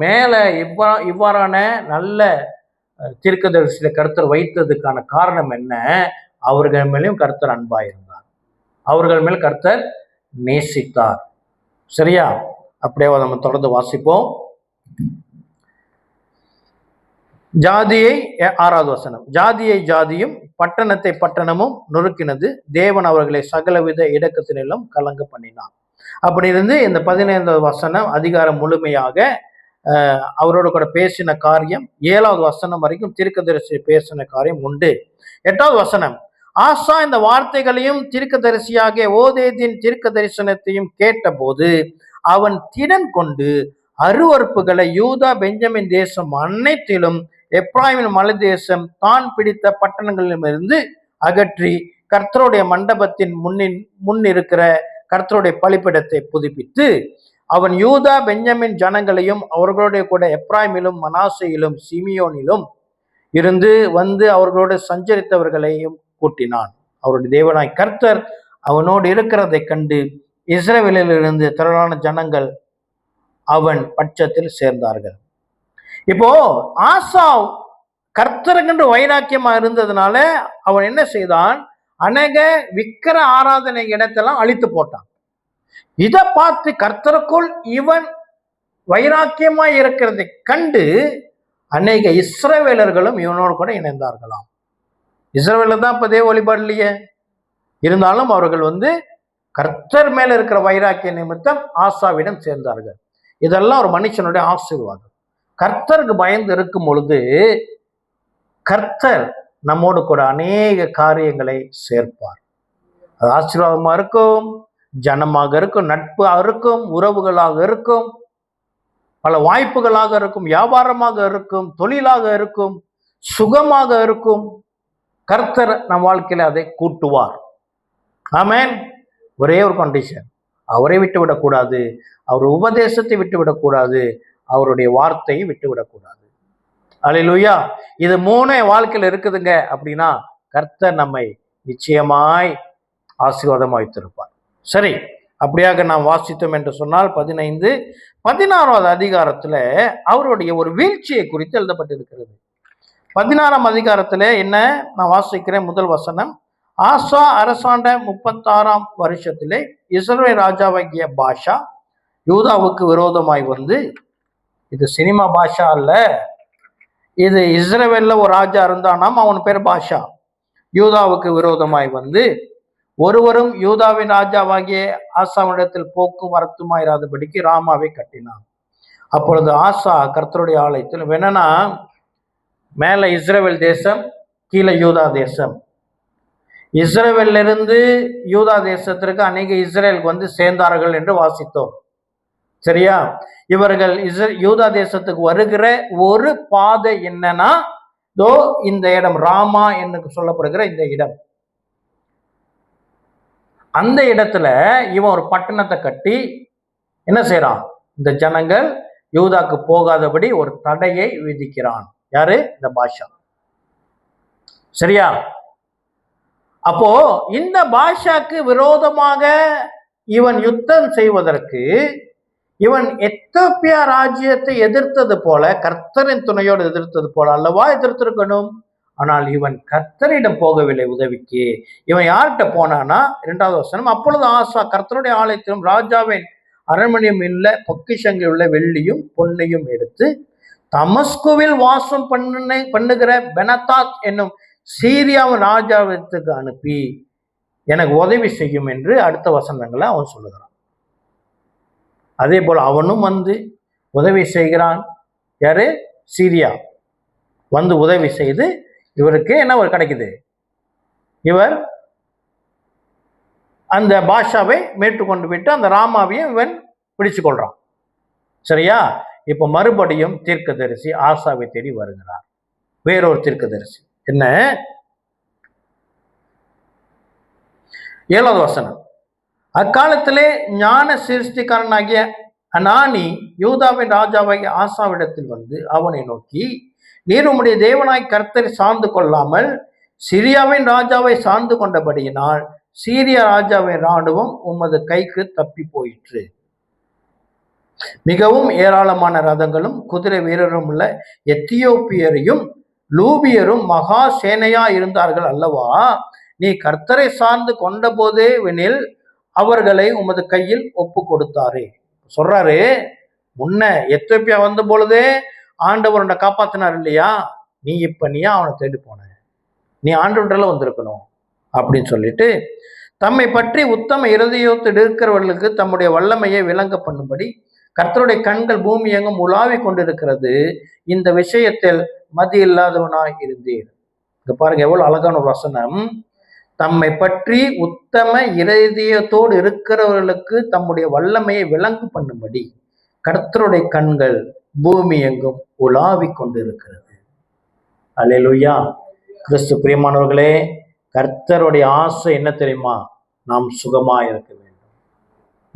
மேல இவ்வாறான நல்ல தீர்க்கதரிசியில கர்த்தர் வைத்ததுக்கான காரணம் என்ன? அவர்கள் மேலேயும் கர்த்தர் அன்பாயிருந்தார், அவர்கள் மேல் கர்த்தர் நேசித்தார். சரியா? அப்படியே நம்ம தொடர்ந்து வாசிப்போம். ஜாதியை 6வது வசனம். ஜாதியை ஜாதியும் பட்டணத்தை பட்டணமும் நொறுக்கினது, தேவன் அவர்களை சகலவித இடக்கத்தினிலும் கலங்க பண்ணினார். அப்படி இருந்து இந்த 15வது வசனம் அதிகாரம் முழுமையாக அவரோட கூட பேசின காரியம். 7வது வசனம் வரைக்கும் தீர்க்கதரிசி பேசின காரியம் உண்டு. 8வது வசனம். ஆசா இந்த வார்த்தைகளையும் தீர்க்கதரிசியாகிய ஓதேதின் தீர்க்க தரிசனத்தையும் கேட்டபோது அவன் திடன் கொண்டு அருவறுப்புகளை யூதா பெஞ்சமின் தேசம் அனைத்திலும் எப்ராயிமின் மலை தேசம் தான் பிடித்த பட்டணங்களிலிருந்து அகற்றி கர்த்தருடைய மண்டபத்தின் முன் இருக்கிற கர்த்தருடைய பலிபீடத்தை புதுப்பித்து அவன் யூதா பென்யமின் ஜனங்களையும் அவர்களுடைய கூட எப்ராயிமிலும் மனாசையிலும் சிமியோனிலும் இருந்து வந்து அவர்களோடு சஞ்சரித்தவர்களையும் கூட்டினான். அவருடைய தேவனாய் கர்த்தர் அவனோடு இருக்கிறதை கண்டு இஸ்ரவேலிலிருந்து திரளான ஜனங்கள் அவன் பட்சத்தில் சேர்ந்தார்கள். இப்போ ஆசா கர்த்தருக்கென்று வைராக்கியமா இருந்ததுனால அவன் என்ன செய்தான், அநேக விக்கிர ஆராதனை இடத்தெல்லாம் அழித்து போட்டான். இதை பார்த்து கர்த்தருக்குள் இவன் வைராக்கியமா இருக்கிறதை கண்டு அநேக இஸ்ரவேலர்களும் இவனோடு கூட இணைந்தார்களாம். இஸ்ரவேலர் தான் இப்ப தேவ வழிபாடு இல்லையே, இருந்தாலும் அவர்கள் கர்த்தர் மேல இருக்கிற வைராக்கிய நிமித்தம் ஆசாவிடம் சேர்ந்தார்கள். இதெல்லாம் ஒரு மனுஷனுடைய ஆசீர்வாதம். கர்த்தருக்கு பயந்து இருக்கும் பொழுது கர்த்தர் நம்மோடு கூட அநேக காரியங்களை சேர்ப்பார். அது ஆசீர்வாதமா இருக்கும், ஜனமாக இருக்கும், நட்பாக இருக்கும், உறவுகளாக இருக்கும், பல வாய்ப்புகளாக இருக்கும், வியாபாரமாக இருக்கும், தொழிலாக இருக்கும், சுகமாக இருக்கும். கர்த்தர் நம் வாழ்க்கையில அதை கூட்டுவார். ஆமென். ஒரே ஒரு கண்டிஷன், அவரை விட்டுவிடக்கூடாது, அவர் உபதேசத்தை விட்டுவிடக்கூடாது, அவருடைய வார்த்தையை விட்டுவிடக்கூடாது. அல்லேலூயா. இது மூணே வாழ்க்கையில் இருக்குதுங்க அப்படின்னா கர்த்தர் நம்மை நிச்சயமாய் ஆசீர்வாதமாக வைத்திருப்பார். சரி, அப்படியாக நாம் வாசித்தோம் என்று சொன்னால் 16வது அதிகாரத்துல அவருடைய ஒரு வீழ்ச்சியை குறித்து எழுதப்பட்டிருக்கிறது. 16ஆம் அதிகாரத்துல என்ன நான் வாசிக்கிறேன். முதல் வசனம், ஆசா அரசாண்ட 36ஆம் வருஷத்திலே இஸ்ரவேல் ராஜாவாகிய பாஷா யூதாவுக்கு விரோதமாய் வந்து, இது சினிமா பாஷா அல்ல, இது இஸ்ரவேல்ல ஒரு ராஜா இருந்தானாம், அவன் பேர் பாஷா. யூதாவுக்கு விரோதமாய் வந்து ஒருவரும் யூதாவின் ராஜாவாகிய ஆசாவிடத்தில் போக்கும் வரத்துமாயிராதபடிக்கு ராமாவை கட்டினான். அப்பொழுது ஆசா கர்த்தருடைய ஆலயத்தில் வேணா மேல இஸ்ரவேல் தேசம், கீழே யூதா தேசம். இஸ்ரவேல்ல இருந்து யூதா தேசத்திற்கு அநேக இஸ்ரேலுக்கு சேர்ந்தார்கள் என்று வாசித்தோம். சரியா? இவர்கள் யூதா தேசத்துக்கு வருகிற ஒரு பாதை என்னன்னா, இந்த இடம் ராமா என்று சொல்லப்படுகிற இந்த இடம். அந்த இடத்துல இவன் ஒரு பட்டணத்தை கட்டி என்ன செய்யறான், இந்த ஜனங்கள் யூதாக்கு போகாதபடி ஒரு தடையை விதிக்கிறான். யாரு? இந்த பாஷா. சரியா? அப்போ இந்த பாஷாக்கு விரோதமாக இவன் யுத்தம் செய்வதற்கு இவன் எத்தியோப்பியா ராஜ்யத்தை எதிர்த்தது போல, கர்த்தரின் துணையோடு எதிர்த்தது போல அல்லவா எதிர்த்திருக்கணும். ஆனால் இவன் கர்த்தரிடம் போகவில்லை உதவிக்கு. இவன் யார்கிட்ட போனானா, 2வது வசனம், அப்பொழுது ஆசா கர்த்தருடைய ஆலயத்திலும் ராஜாவின் அரண்மனையும் உள்ள பொக்கிஷங்களில் உள்ள வெள்ளியும் பொன்னையும் எடுத்து தமஸ்குவில் வாசம் பண்ணுகிற பெனதாத் என்னும் சீரியாவின் ராஜாவிற்கு அனுப்பி எனக்கு உதவி செய்யும் என்று அடுத்த வசனங்களை அவன் சொல்லுகிறான். அதே போல் அவனும் உதவி செய்கிறான். யாரு? சீரியா உதவி செய்து இவருக்கு என்ன ஒரு கிடைக்குது, இவர் அந்த பாஷாவை மீட்டு கொண்டு விட்டு அந்த ராமாவையும் இவன் பிடிச்சு கொள்றான். சரியா? இப்ப மறுபடியும் தீர்க்கதரிசி ஆசாவை தேடி வருகிறார். வேறொரு தீர்க்கதரிசி. என்ன? 7வது வசனம், அக்காலத்திலே ஞான சிருஷ்டிக்காரனாகிய அனானி யூதாவின் ராஜாவாகிய ஆசாவிடத்தில் அவனை நோக்கி, நீர் உம்முடைய தேவனாய் கர்த்தரை சார்ந்து கொள்ளாமல் சிரியாவின் ராஜாவை சார்ந்து கொண்டபடியினால் சீரியா ராஜாவின் இராணுவம் உமது கைக்கு தப்பி போயிற்று. மிகவும் ஏராளமான ரதங்களும் குதிரை வீரரும் உள்ள எத்தியோப்பியரையும் லூபியரும் மகா சேனையா இருந்தார்கள் அல்லவா? நீ கர்த்தரை சார்ந்து கொண்ட போதே வெனில் அவர்களை உமது கையில் ஒப்பு கொடுத்தாரே. சொல்றாரு, முன்ன எத்தியோப்பியா வந்த பொழுதே ஆண்டவர் உன்னை காப்பாத்தினார் இல்லையா, நீ அவனை தேடி போன, நீ ஆண்டவர்ல வந்திருக்கணும் அப்படின்னு சொல்லிட்டு தம்மை பற்றி உத்தம இருதயத்தோடு இருக்கிறவர்களுக்கு தம்முடைய வல்லமையை விளங்க பண்ணும்படி கர்த்தருடைய கண்கள் பூமி எங்கும் உலாவி கொண்டிருக்கிறது. இந்த விஷயத்தில் மதி இல்லாதவனாய் இருந்தீர். இங்க பாருங்க எவ்வளவு அழகான ஒரு வசனம். தம்மை பற்றி உத்தம இருதயத்தோடு இருக்கிறவர்களுக்கு தம்முடைய வல்லமையை விளங்கு பண்ணும்படி கர்த்தருடைய கண்கள் பூமி எங்கும் உலாவி கொண்டிருக்கிறது. அல்லேலூயா. கிறிஸ்து பிரியமானவர்களே, கர்த்தருடைய ஆசை என்ன தெரியுமா? நாம் சுகமா இருக்க வேண்டும்.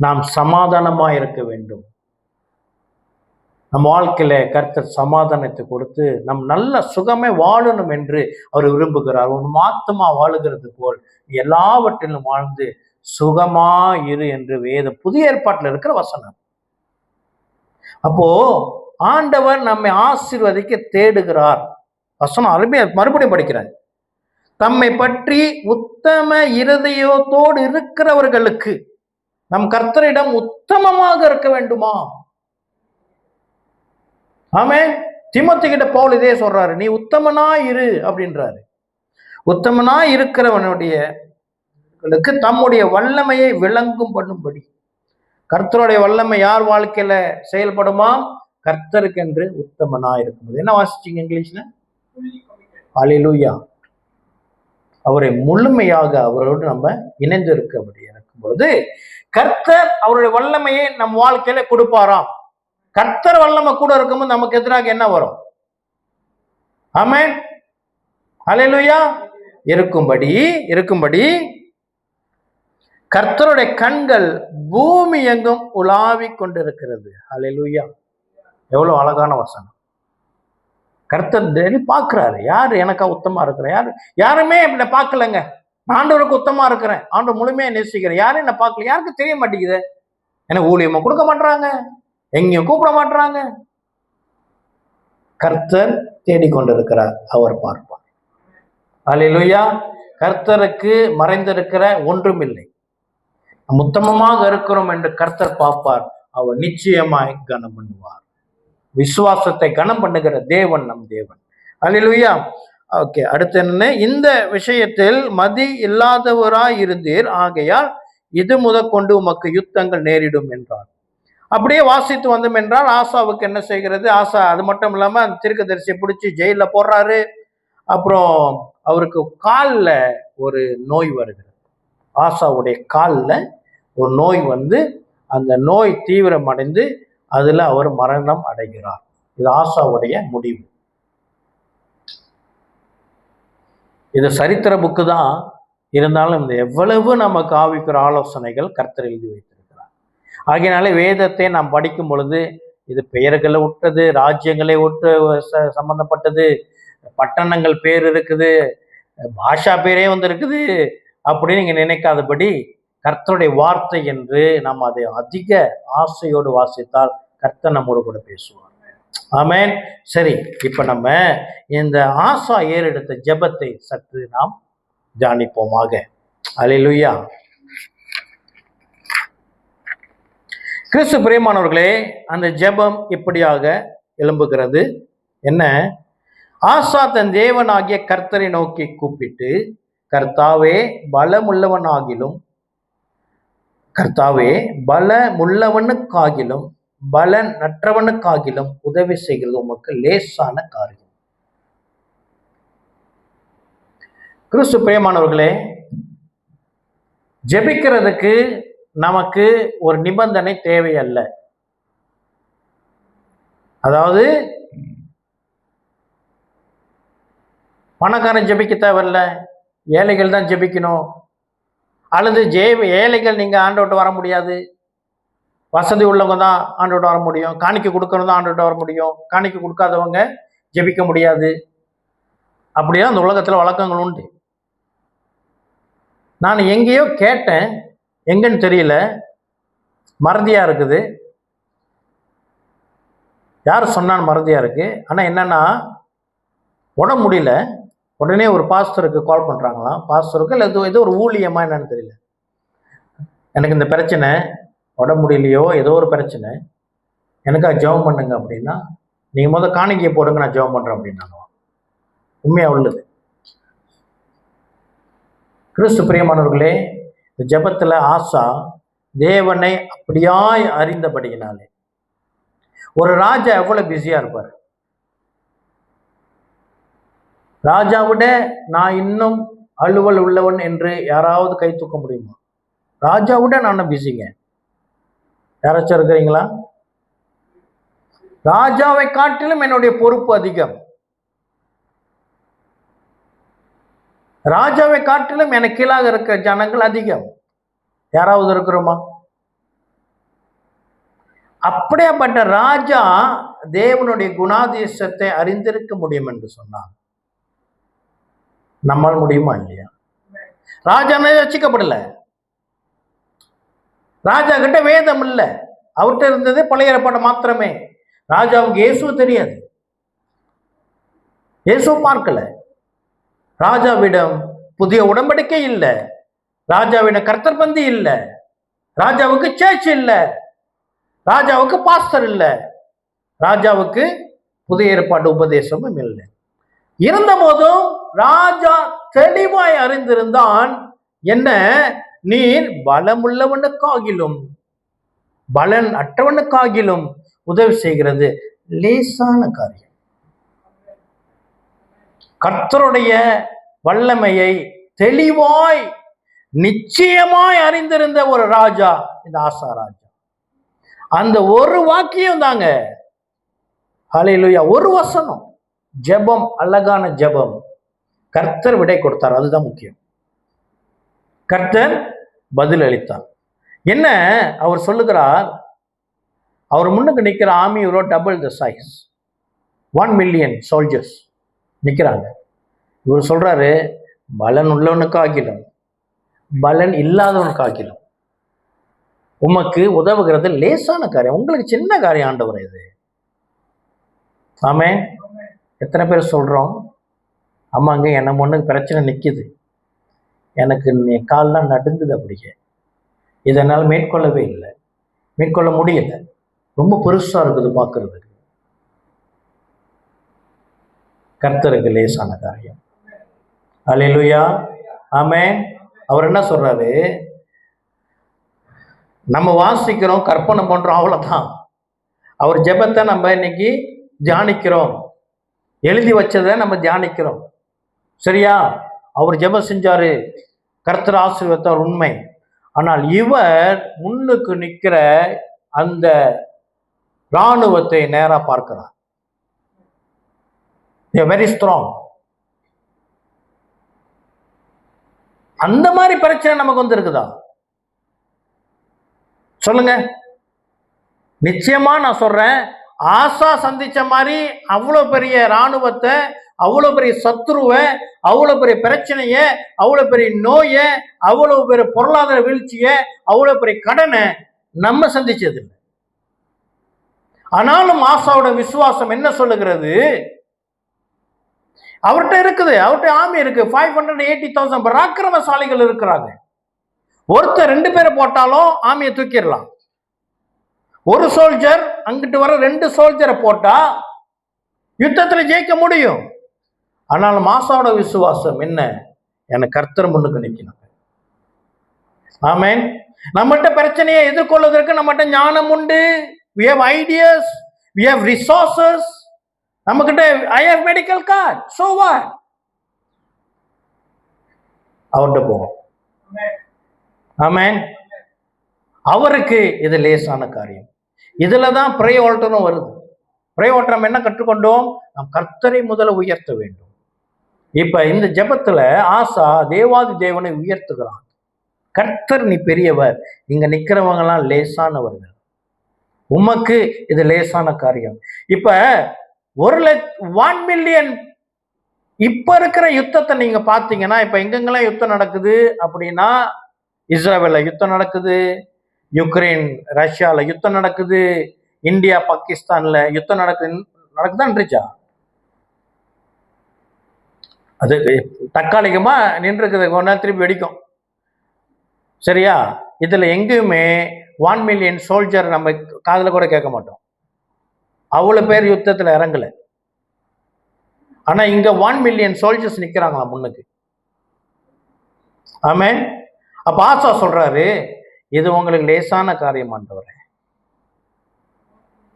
நாம் சமாதானமா இருக்க வேண்டும். நம் வாழ்க்கையில கர்த்தர் சமாதானத்தை கொடுத்து நம் நல்ல சுகமே வாழணும் என்று அவர் விரும்புகிறார். உன் ஆத்துமா வாழுகிறது போல் எல்லாவற்றிலும் வாழ்ந்து சுகமா இரு என்று புதிய ஏற்பாட்டில் இருக்கிற வசனம். அப்போ ஆண்டவர் நம்மை ஆசீர்வதிக்க தேடுகிறார். வசனம் அருமையா மறுபடியும் படிக்கிறார். தம்மை பற்றி உத்தம இருதயத்தோடு இருக்கிறவர்களுக்கு நம் கர்த்தரிடம் உத்தமமாக இருக்க வேண்டுமா? ஆமென். தீமோத்தேயு கிட்ட பவுல் இதே சொல்றாரு, நீ உத்தமனா இரு அப்படின்றாரு. உத்தமனா இருக்கிறவனுடைய தம்முடைய வல்லமையை விளங்கும் பண்ணும்படி. கர்த்தருடைய வல்லமை யார் வாழ்க்கையில செயல்படுமா? கர்த்தருக்கு என்று உத்தமனா இருக்கும்போது. என்ன வாசிச்சீங்க இங்கிலீஷ்ல? ஹல்லேலூயா. அவரை முழுமையாக அவரோடு நம்ம இணைந்து இருக்கும் பொழுது கர்த்தர் அவருடைய வல்லமையை நம் வாழ்க்கையில கொடுப்பாராம். கர்த்தர் வல்லமை கூட இருக்கும்போது நமக்கு எதிராக என்ன வரும்? ஆமென். ஹல்லேலூயா. இருக்கும்படி கர்த்தருடைய கண்கள் பூமி எங்கும் உலாவிக் கொண்டிருக்கிறது. ஹல்லேலூயா. எவ்வளவு அழகான வசனம். கர்த்தர் டெய்லி பார்க்கிறாரு, யாரு எனக்கா உத்தமா இருக்கிறேன், யாருமே என்ன பார்க்கலங்க. ஆண்டவருக்கு உத்தமா இருக்கிறேன், ஆண்டவர் முழுமையா நேசிக்கிறேன், யாரும் என்ன பார்க்கல, யாருக்கு தெரிய மாட்டேங்குது. எனக்கு ஊழியமா கொடுக்க மாட்டாங்க, எங்கேயும் கூப்பிட மாட்டாங்க. கர்த்தர் தேடிக்கொண்டிருக்கிறார், அவர் பார்ப்பார். ஹல்லேலூயா. கர்த்தருக்கு மறைந்திருக்கிற ஒன்றுமில்லை. உத்தமமாக இருக்கிறோம் என்று கர்த்தர் பார்ப்பார், அவர் நிச்சயமாய் கனம் பண்ணுவார். விசுவாசத்தை கனம் பண்ணுகிற தேவன் நம் தேவன். ஹல்லேலூயா. ஓகே, அடுத்து என்ன? இந்த விஷயத்தில் மதி இல்லாதவராய் இருந்தீர், ஆகையால் இது முதற்கொண்டு உமக்கு யுத்தங்கள் நேரிடும் என்றார். அப்படியே வாசித்து வந்தோம் என்றால் ஆசாவுக்கு என்ன செய்கிறது? ஆசா அது மட்டும் இல்லாம அந்த தீர்க்கதரிசியை பிடிச்சி ஜெயில போடுறாரு. அப்புறம் அவருக்கு காலில் ஒரு நோய் வருகிறது. ஆசாவுடைய காலில் ஒரு நோய் வந்து அந்த நோய் தீவிரமடைந்து அதுல அவர் மரணம் அடைகிறார். இது ஆசாவுடைய முடிவு. இது சரித்திர புக்கு தான், இருந்தாலும் இந்த எவ்வளவு நமக்கு ஆவிக்கிற ஆலோசனைகள் கர்த்தர் எழுதி வைத்திருக்கிறார். ஆகையினாலே வேதத்தை நாம் படிக்கும் பொழுது இது பெயர்களை விட்டது, ராஜ்யங்களை விட்டு சம்பந்தப்பட்டது, பட்டணங்கள் பேர் இருக்குது, பாஷா பேரே வந்து இருக்குது அப்படின்னு நீங்க நினைக்காதபடி கர்த்தருடைய வார்த்தை என்று நாம் அதை அதிக ஆசையோடு வாசித்தால் கர்த்தர் நம்மோடு கூட பேசுவார். ஆமென். சரி, இப்ப நம்ம இந்த ஆசா ஏறெடுத்த ஜெபத்தை சற்று நாம் தியானிப்போமாக. அல்லேலூயா. கிறிஸ்து பிரியமானவர்களே, அந்த ஜெபம் இப்படியாக எழும்புகிறது. என்ன? ஆசா தன் தேவனாகிய கர்த்தரை நோக்கி கூப்பிட்டு, கர்த்தாவே பலமுள்ளவனுக்காகிலும் பலனற்றவனுக்காகிலும் உதவி செய்கிறது உமக்கு லேசான காரியம். கிறிஸ்து பிரியமானவர்களே, ஜெபிக்கிறதுக்கு நமக்கு ஒரு நிபந்தனை தேவையல்ல. அதாவது பணக்காரன் ஜெபிக்க தேவையில்ல, ஏழைகள் தான் ஜெபிக்கணும். அல்லது ஏழைகள் நீங்க ஆண்டவர்கிட்ட வர முடியாது, வசதி உள்ளவங்க தான் ஆண்டவர்கிட்ட வர முடியும், காணிக்கை கொடுக்கறது தான் ஆண்டவர்கிட்ட வர முடியும், காணிக்கை கொடுக்காதவங்க ஜெபிக்க முடியாது. அப்படியே அந்த உலகத்துல வழக்கங்கள் உண்டு. நான் எங்கேயோ கேட்டேன், எங்கன்னு தெரியல, மறதியா இருக்குது. யார் சொன்னான்னு மறதியா இருக்கு. ஆனா என்னன்னா, உடம்பு முடியல, உடனே ஒரு பாஸ்டருக்கு கால் பண்றாங்களாம். பாஸ்டருக்கு இல்லை ஏதோ ஒரு ஊழியமா என்னன்னு தெரியல, எனக்கு இந்த பிரச்சனை, உடம்பு முடியலையோ ஏதோ ஒரு பிரச்சனை, எனக்காக ஜெபம் பண்ணுங்க அப்படின்னா, நீங்க முதல் காணிக்கையை போடுங்க, நான் ஜெபம் பண்றேன் அப்படின்னாங்க. உண்மையா உள்ளது. கிறிஸ்து பிரியமானவர்களே, இந்த ஜெபத்துல ஆசா தேவனை அப்படியாய் அறிந்தபடியினாலே, ஒரு ராஜா எவ்வளவு பிஸியா இருப்பார். ராஜாவிட நான் இன்னும் அலுவல் உள்ளவன் என்று யாராவது கை தூக்க முடியுமா? ராஜாவிட நான் பிஸிங்க. யாராச்சும் இருக்கிறீங்களா? ராஜாவை காட்டிலும் என்னுடைய பொறுப்பு அதிகம். ராஜாவை காட்டிலும் எனக்கு கீழாக இருக்கிற ஜனங்கள் அதிகம். யாராவது இருக்கிறோமா? அப்படியாப்பட்ட ராஜா தேவனுடைய குணாதிசயத்தை அறிந்திருக்க முடியும் என்று சொன்னார். நம்மால் முடியுமா இல்லையா? ராஜா ரசிக்கப்படல. ராஜா கிட்ட வேதம் இல்லை, அவர்கிட்ட இருந்தது பழைய ஏற்பாடு மாத்திரமே. ராஜாவுக்கு இயேசு தெரியாது, இயேசு பார்க்கல. ராஜாவிடம் புதிய உடன்படிக்கை இல்லை, ராஜாவிடம் கர்த்தர் பந்தி இல்லை, ராஜாவுக்கு சர்ச் இல்லை, ராஜாவுக்கு பாஸ்டர் இல்லை, ராஜாவுக்கு புதிய ஏற்பாடு உபதேசமும் இல்லை. இருந்த போதும் ராஜா தெளிவாய் அறிந்திருந்தான், என்ன, நீர் பலமுள்ளவனுக்காகிலும் பலன் அற்றவனுக்காகிலும் உதவி செய்கிறது லேசான காரியம். கர்த்தருடைய வல்லமையை தெளிவாய் நிச்சயமாய் அறிந்திருந்த ஒரு ராஜா இந்த ஆசா ராஜா. அந்த ஒரு வாக்கியம் தாங்க, ஹல்லேலூயா, ஒரு வசனம், ஜெபம், அழகான ஜெபம், கர்த்தர் விடை கொடுத்தார். அதுதான் முக்கியம். கர்த்தர் பதில் அளித்தார். என்ன அவர் சொல்லுகிறார்? அவர் முன்னுக்கு நிற்கிற ஆர்மியோட double the size, 1 million soldiers நிற்கிறாங்க. இவர் சொல்றாரு, பலன் உள்ளவனுக்காகிலும் பலன் இல்லாதவனுக்காகிலும் உமக்கு உதவுகிறது லேசான காரியம். உங்களுக்கு சின்ன காரியம் ஆண்டவர் இது. ஆமென். எத்தனை பேர் சொல்றோம், ஆமாங்க என்ன ஒண்ணு பிரச்சனை நிக்குது, எனக்கு கால்லாம் நடுங்குது, அப்படியே இதனால் மேற்கொள்ளவே இல்லை, மேற்கொள்ள முடியல, ரொம்ப பெருசா இருக்குது பார்க்கறதுக்கு. கர்த்தருக்கு லேசான காரியம். ஹல்லேலூயா, ஆமென். அவர் என்ன சொல்றாரு? நம்ம வாசிக்கிறோம், கற்பனை பண்றோம், அவ்வளவுதான். அவர் ஜெபத்தை நம்ம இன்னைக்கு தியானிக்கிறோம், எழுதி வச்சதை நம்ம தியானிக்கிறோம், சரியா? அவர் ஜெபம் செஞ்சாரு, கர்த்தர் ஆசீர்வதித்தார், உண்மை. ஆனால் இவர் முன்னுக்கு நிற்கிற அந்த இராணுவத்தை நேரா பார்க்கிறார். Very strong. அந்த மாதிரி பிரச்சனை நமக்கு வந்து இருக்குதா? சொல்லுங்க. நிச்சயமா நான் சொல்றேன், ஆசா சந்திச்ச மாதிரி அவ்வளவு பெரிய இராணுவத்தை, அவ்வளவு பெரிய சத்துருவை, அவ்வளவு பெரிய பிரச்சனைய, அவ்வளவு பெரிய நோய, அவ்வளவு பெரிய பொருளாதார வீழ்ச்சிய, அவ்வளவு பெரிய கடனை நம்ம சந்திச்சது இல்லை. ஆனாலும் ஆசாவோட விசுவாசம் என்ன சொல்லுகிறது? அவர்கிட்ட இருக்குது, அவர்கிட்ட ஆர்மி இருக்கு, 580,000 பராக்கிரமசாலிகள் இருக்கிறாங்க. ஒருத்தர் 2 பேரை போட்டாலும் ஆர்மியை தூக்கிடலாம். ஒரு சோல்ஜர் அங்கிட்டு வர 2 சோல்ஜரை போட்டா யுத்தத்துல ஜெயிக்க முடியும். ஆனால் ஆசாவோட விசுவாசம் என்ன? எனக்கு கர்த்தர் முன்னுக்கு நிற்கணும். ஆமென். நம்மகிட்ட பிரச்சனையை எதிர்கொள்வதற்கு நம்மகிட்ட ஞானம் உண்டு. We have ideas, we have resources. நம்மகிட்ட I have medical card. So what? அவர்கிட்ட போவோம். ஆமென். அவருக்கு இது லேசான காரியம். இதுல தான் பிரே ஓட்டனும் வருது. பிரே ஓட்டம் என்ன கற்றுக்கொண்டோம்? நாம் கர்த்தரை முதல்ல உயர்த்த வேண்டும். இப்ப இந்த ஜெபத்துல ஆசா தேவாதி தேவனை உயர்த்துகிறான். கர்த்தர் நீ பெரியவர், இங்க நிக்கிறவங்க எல்லாம் லேசானவர்கள், உமக்கு இது லேசான காரியம். இப்ப 1 மில்லியன் இப்ப இருக்கிற யுத்தத்தை நீங்க பாத்தீங்கன்னா, இப்ப எங்கெங்கெல்லாம் யுத்தம் நடக்குது அப்படின்னா, இஸ்ரேல்ல யுத்தம் நடக்குது, யுக்ரைன் ரஷ்யால யுத்தம் நடக்குது, இந்தியா பாகிஸ்தான்ல யுத்தம் நடக்குதான்றிச்சா? அது தற்காலிகமா நின்று இருக்குது, கொஞ்ச நேரம் திருப்பி வெடிக்கும், சரியா? இதுல எங்கேயுமே 1 மில்லியன் சோல்ஜர் நம்ம காதுல கூட கேட்க மாட்டோம். அவ்வளவு பேர் யுத்தத்துல இறங்கல. ஆனா இங்க 1 மில்லியன் சோல்ஜர்ஸ் நிக்கிறாங்களா முன்னுக்கு. ஆமென். அப்ப ஆசா சொல்றாரு, இது உங்களுக்கு லேசான காரியம் ஆண்டவரே.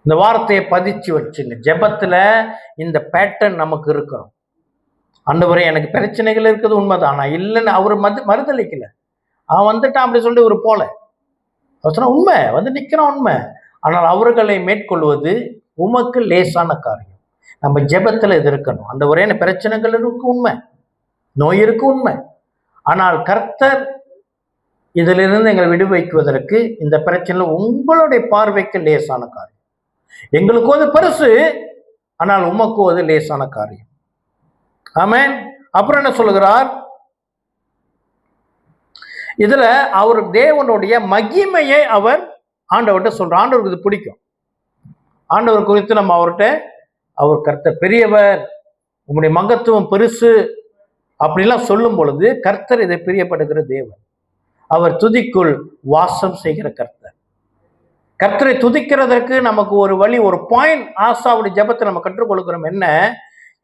இந்த வார்த்தையை பதிச்சு வச்சுங்க. ஜெபத்துல இந்த பேட்டர்ன் நமக்கு இருக்கணும். ஆண்டவரே எனக்கு பிரச்சனைகள் இருக்குது உண்மைதான், ஆனா இல்லைன்னு அவரு மறுதளிக்கல. அவன் வந்துட்டான் அப்படி சொல்லிட்டு ஒரு போல சொன்னா உண்மை, வந்து நிக்கிறான் உண்மை. ஆனால் அவர்களை மேற்கொள்வது உமக்கு லேசான காரியம். நம்ம ஜெபத்துல இது இருக்கணும். ஆண்டவரே பிரச்சனைகள் இருக்கு உண்மை, நோய் இருக்கு உண்மை, ஆனால் கர்த்தர் இதிலிருந்து எங்களை விடுவிக்குவதற்கு இந்த பிரச்சனை உங்களுடைய பார்வைக்கு லேசான காரியம். எங்களுக்கோ அது பெருசு, ஆனால் உமக்கோ அது லேசான காரியம். ஆமென். அப்புறம் என்ன சொல்லுகிறார் இதுல? அவர் தேவனுடைய மகிமையை அவர் ஆண்டவர்கிட்ட சொல்றார். ஆண்டவருக்கு இது பிடிக்கும். ஆண்டவர் குறித்து நம்ம அவர்கிட்ட, அவர் கர்த்தர் பெரியவர், உங்களுடைய மகத்துவம் பெருசு அப்படிலாம் சொல்லும் பொழுது கர்த்தர் இதை பிரியப்படுகிற தேவன். அவர் துதிக்குள் வாசம் செய்கிற கர்த்தர். கர்த்தரை துதிக்கிறதற்கு நமக்கு ஒரு வழி, ஒரு பாயிண்ட் ஆசாவுடைய ஜெபத்தை நம்ம கற்றுக்கொள்கிறோம். என்ன?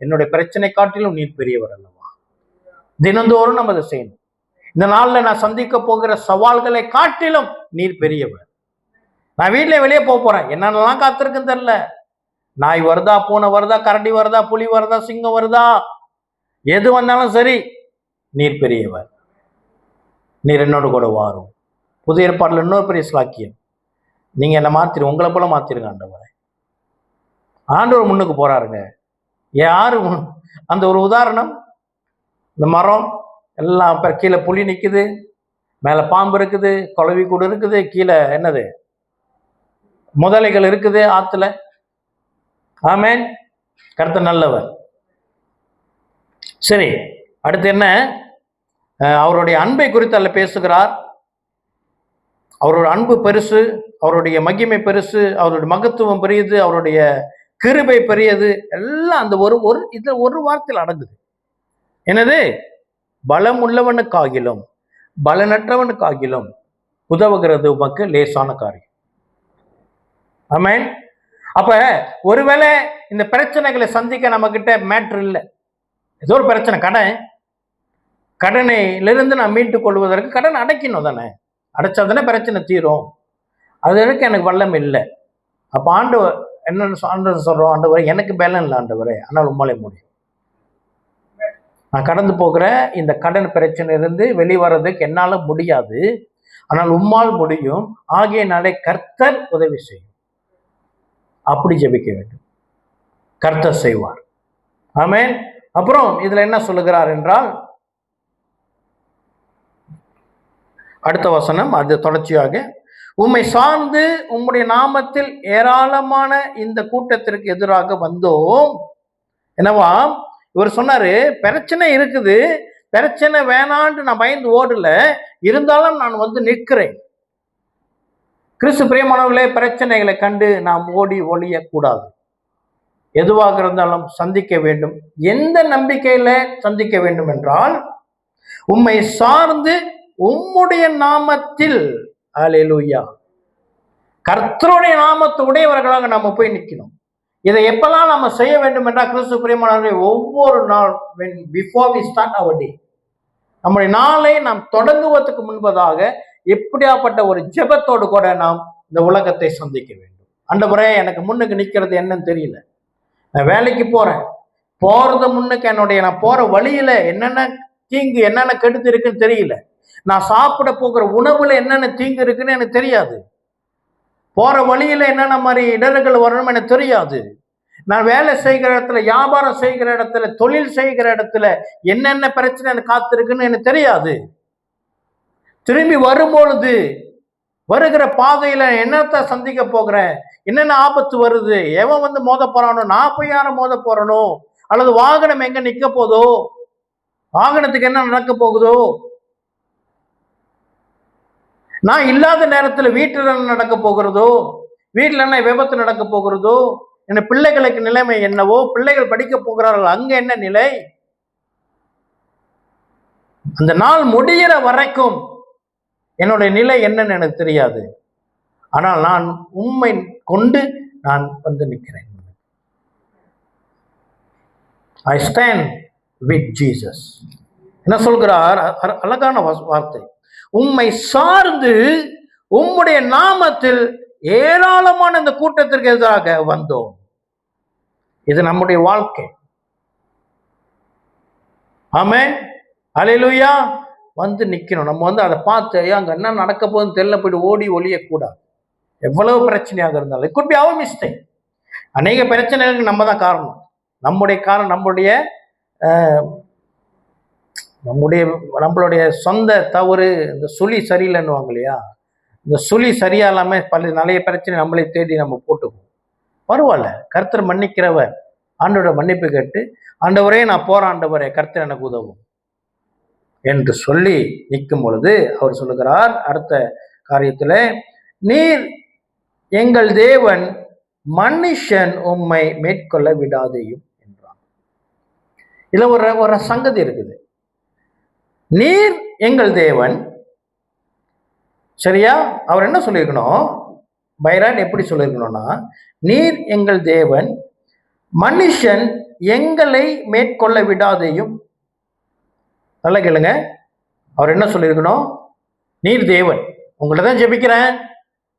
என்னுடைய பிரச்சனை காட்டிலும் நீர் பெரியவர் அல்லவா. தினந்தோறும் நம்ம அதை செய்யணும். இந்த நாள்ல நான் சந்திக்க போகிற சவால்களை காட்டிலும் நீர் பெரியவர். நான் வீட்டில் வெளியே போறேன், என்னென்னலாம் காத்திருக்குன்னு தெரியல. நாய் வருதா, பூனை வருதா, கரடி வருதா, புலி வருதா, சிங்கம் வருதா, எது வந்தாலும் சரி, நீர் பெரியவர். நீர் என்னோட கூட வாரும். புதிய ஏற்பாடுல இன்னொரு பெரிய ஸ்லாக்கியம், நீங்க என்ன மாத்திரு, உங்களை போல மாத்திருங்க ஆண்டவரை. ஆண்டவர் முன்னுக்கு போறாருங்க. யாரு அந்த ஒரு உதாரணம், இந்த மரம் எல்லாம் கீழே புலி நிக்குது, மேல பாம்பு இருக்குது, குளவி கூடு இருக்குது, கீழே என்னது முதலைகள் இருக்குது ஆத்துல. ஆமென். கர்த்தர் நல்லவர். சரி, அடுத்து என்ன? அவருடைய அன்பை குறித்து அல்ல பேசுகிறார். அவருடைய அன்பு பெருசு, அவருடைய மகிமை பெருசு, அவருடைய மகத்துவம் பெரியது, அவருடைய கிருபை பெரியது, எல்லாம் அந்த ஒரு இதுல ஒரு வார்த்தையில் அடங்குது. என்னது? பலம் உள்ளவனுக்காகிலும் பலனற்றவனுக்காகிலும் உதவுகிறது உமக்கு லேசான காரியம். ஆமென். அப்ப ஒருவேளை இந்த பிரச்சனைகளை சந்திக்க நம்ம கிட்ட மேட்ரு இல்லை, ஏதோ ஒரு பிரச்சனை, கடனிலிருந்து நான் மீட்டுக் கொள்வதற்கு கடன் அடைக்கணும் தானே, அடைச்சா தானே பிரச்சனை தீரும். அது வரைக்கும் எனக்கு வல்லம் இல்லை. அப்போ ஆண்டவர் என்னன்னு சொல்றோம், ஆண்டவர் எனக்கு பலம் இல்லை ஆண்டவரே, ஆனால் உம்மாலே முடியும். நான் கடந்து போகிற இந்த கடன் பிரச்சனையிலிருந்து வெளிவரதுக்கு என்னால முடியாது, ஆனால் உம்மால் முடியும். ஆகியனாலே கர்த்தர் உதவி செய்யும். அப்படி ஜெபிக்க வேண்டும், கர்த்தர் செய்வார். ஆமென். அப்புறம் இதுல என்ன சொல்லுகிறார் என்றால், அடுத்த வசனம் அது தொடர்ச்சியாக, உம்மை சார்ந்து உம்முடைய நாமத்தில் ஏராளமான இந்த கூட்டத்திற்கு எதிராக வந்தோம். என்னவா? இவர் சொன்னாரு, பிரச்சனை இருக்குது, பிரச்சனை வேணான்ட்டு நான் பயந்து ஓடல, இருந்தாலும் நான் வந்து நிற்கிறேன். கிறிஸ்து பிரியமானவர்களே, பிரச்சனைகளை கண்டு நாம் ஓடி ஒழியக்கூடாது. எதுவாக இருந்தாலும் சந்திக்க வேண்டும். எந்த நம்பிக்கையில சந்திக்க வேண்டும் என்றால், உம்மை சார்ந்து உம்முடைய நாமத்தில், அல்லேலூயா, கர்த்தருடைய நாமத்தை உடையவர்களாக நம்ம போய் நிற்கணும். இதை எப்பெல்லாம் நம்ம செய்ய வேண்டும் என்றால், கிறிஸ்து பிரியமானவர்களே, ஒவ்வொரு நாள் பிஃபோர் வி ஸ்டார்ட் அவர் டே, நம்முடைய நாளை நாம் தொடங்குவதற்கு முன்பதாக எப்படியாப்பட்ட ஒரு ஜெபத்தோடு கூட நாம் இந்த உலகத்தை சந்திக்க வேண்டும். ஆண்டவரே, எனக்கு முன்னுக்கு நிற்கிறது என்னன்னு தெரியல, நான் வேலைக்கு போறேன், போறது முன்னுக்கு நான் போற வழியில என்னென்ன தீங்கு, என்னென்ன கெடுத்து இருக்குன்னு தெரியல, நான் சாப்பிட போகிற உணவுல என்னென்ன தீங்கு இருக்குன்னு எனக்கு தெரியாது, போற வழியில என்னென்ன மாதிரி இடர்கள் வரணும் எனக்கு தெரியாது, நான் வேலை செய்கிற இடத்துல, வியாபாரம் செய்கிற இடத்துல, தொழில் செய்கிற இடத்துல என்னென்ன பிரச்சனை எனக்கு காத்திருக்குன்னு எனக்கு தெரியாது. திரும்பி வரும்பொழுது வருகிற பாதையில என்னத்தை சந்திக்க போகிறேன், என்னென்ன ஆபத்து வருது, எவன் வந்து மோத போறானோ, நான் போய் யாரும் மோத போறனோ, அல்லது வாகனம் எங்க நிக்க போதோ, வாகனத்துக்கு என்ன நடக்க போகுதோ, நான் இல்லாத நேரத்துல வீட்டுல என்ன நடக்க போகிறதோ, வீட்டுல என்ன விபத்து நடக்க போகிறதோ, என்ன பிள்ளைகளுக்கு நிலைமை என்னவோ, பிள்ளைகள் படிக்க போகிறார்கள் அங்க என்ன நிலை, அந்த நாள் முடிகிற வரைக்கும் என்னுடைய நிலை என்னன்னு எனக்கு தெரியாது. ஆனால் நான் உம்மை கொண்டு நான் வந்து நிற்கிறேன். I stand with Jesus. என்ன சொல்கிறார்? அழகான வார்த்தை, உம்மை சார்ந்து உம்முடைய நாமத்தில் ஏராளமான இந்த கூட்டத்திற்கு எதிராக வந்தோம். இது நம்முடைய வாழ்க்கை. ஆமென். அல்லேலூயா. வந்து நிற்கணும். நம்ம வந்து அதை பார்த்து அங்கே என்ன நடக்க போகுதுன்னு தெரியல போயிட்டு ஓடி ஒழியக்கூடாது. எவ்வளவு பிரச்சனையாக இருந்தாலும், it could be our mistake. அநேக பிரச்சனைகளுக்கு நம்ம தான் காரணம். நம்முடைய நம்மளுடைய சொந்த தவறு, இந்த சுழி சரியில்லைன்னுவாங்க இல்லையா, இந்த சுழி சரியா இல்லாம நிறைய பிரச்சனை நம்மளை தேடி நம்ம போட்டுக்குவோம். பரவாயில்ல, கர்த்தர் மன்னிக்கிறவர். ஆண்டோட மன்னிப்பு கேட்டு, ஆண்டவரே நான் போறேன், ஆண்டவரே கர்த்தர் எனக்கு உதவும் என்று சொல்லி நிற்கும் பொழுது அவர் சொல்லுகிறார் அடுத்த காரியத்துல, நீர் எங்கள் தேவன், மனுஷன் உம்மை மேற்கொள்ள விடாதேயும் என்றான். இதுல ஒரு சங்கதி இருக்குது. நீர் எங்கள் தேவன், சரியா? அவர் என்ன சொல்லியிருக்கணும்? பைரான் எப்படி சொல்லியிருக்கணும்னா, நீர் எங்கள் தேவன், மனுஷன் எங்களை மேற்கொள்ள விடாதேயும். நல்லா கேளுங்க, அவர் என்ன சொல்லியிருக்கணும்? நீர் தேவன், உங்களை தான் ஜெபிக்கிறேன்,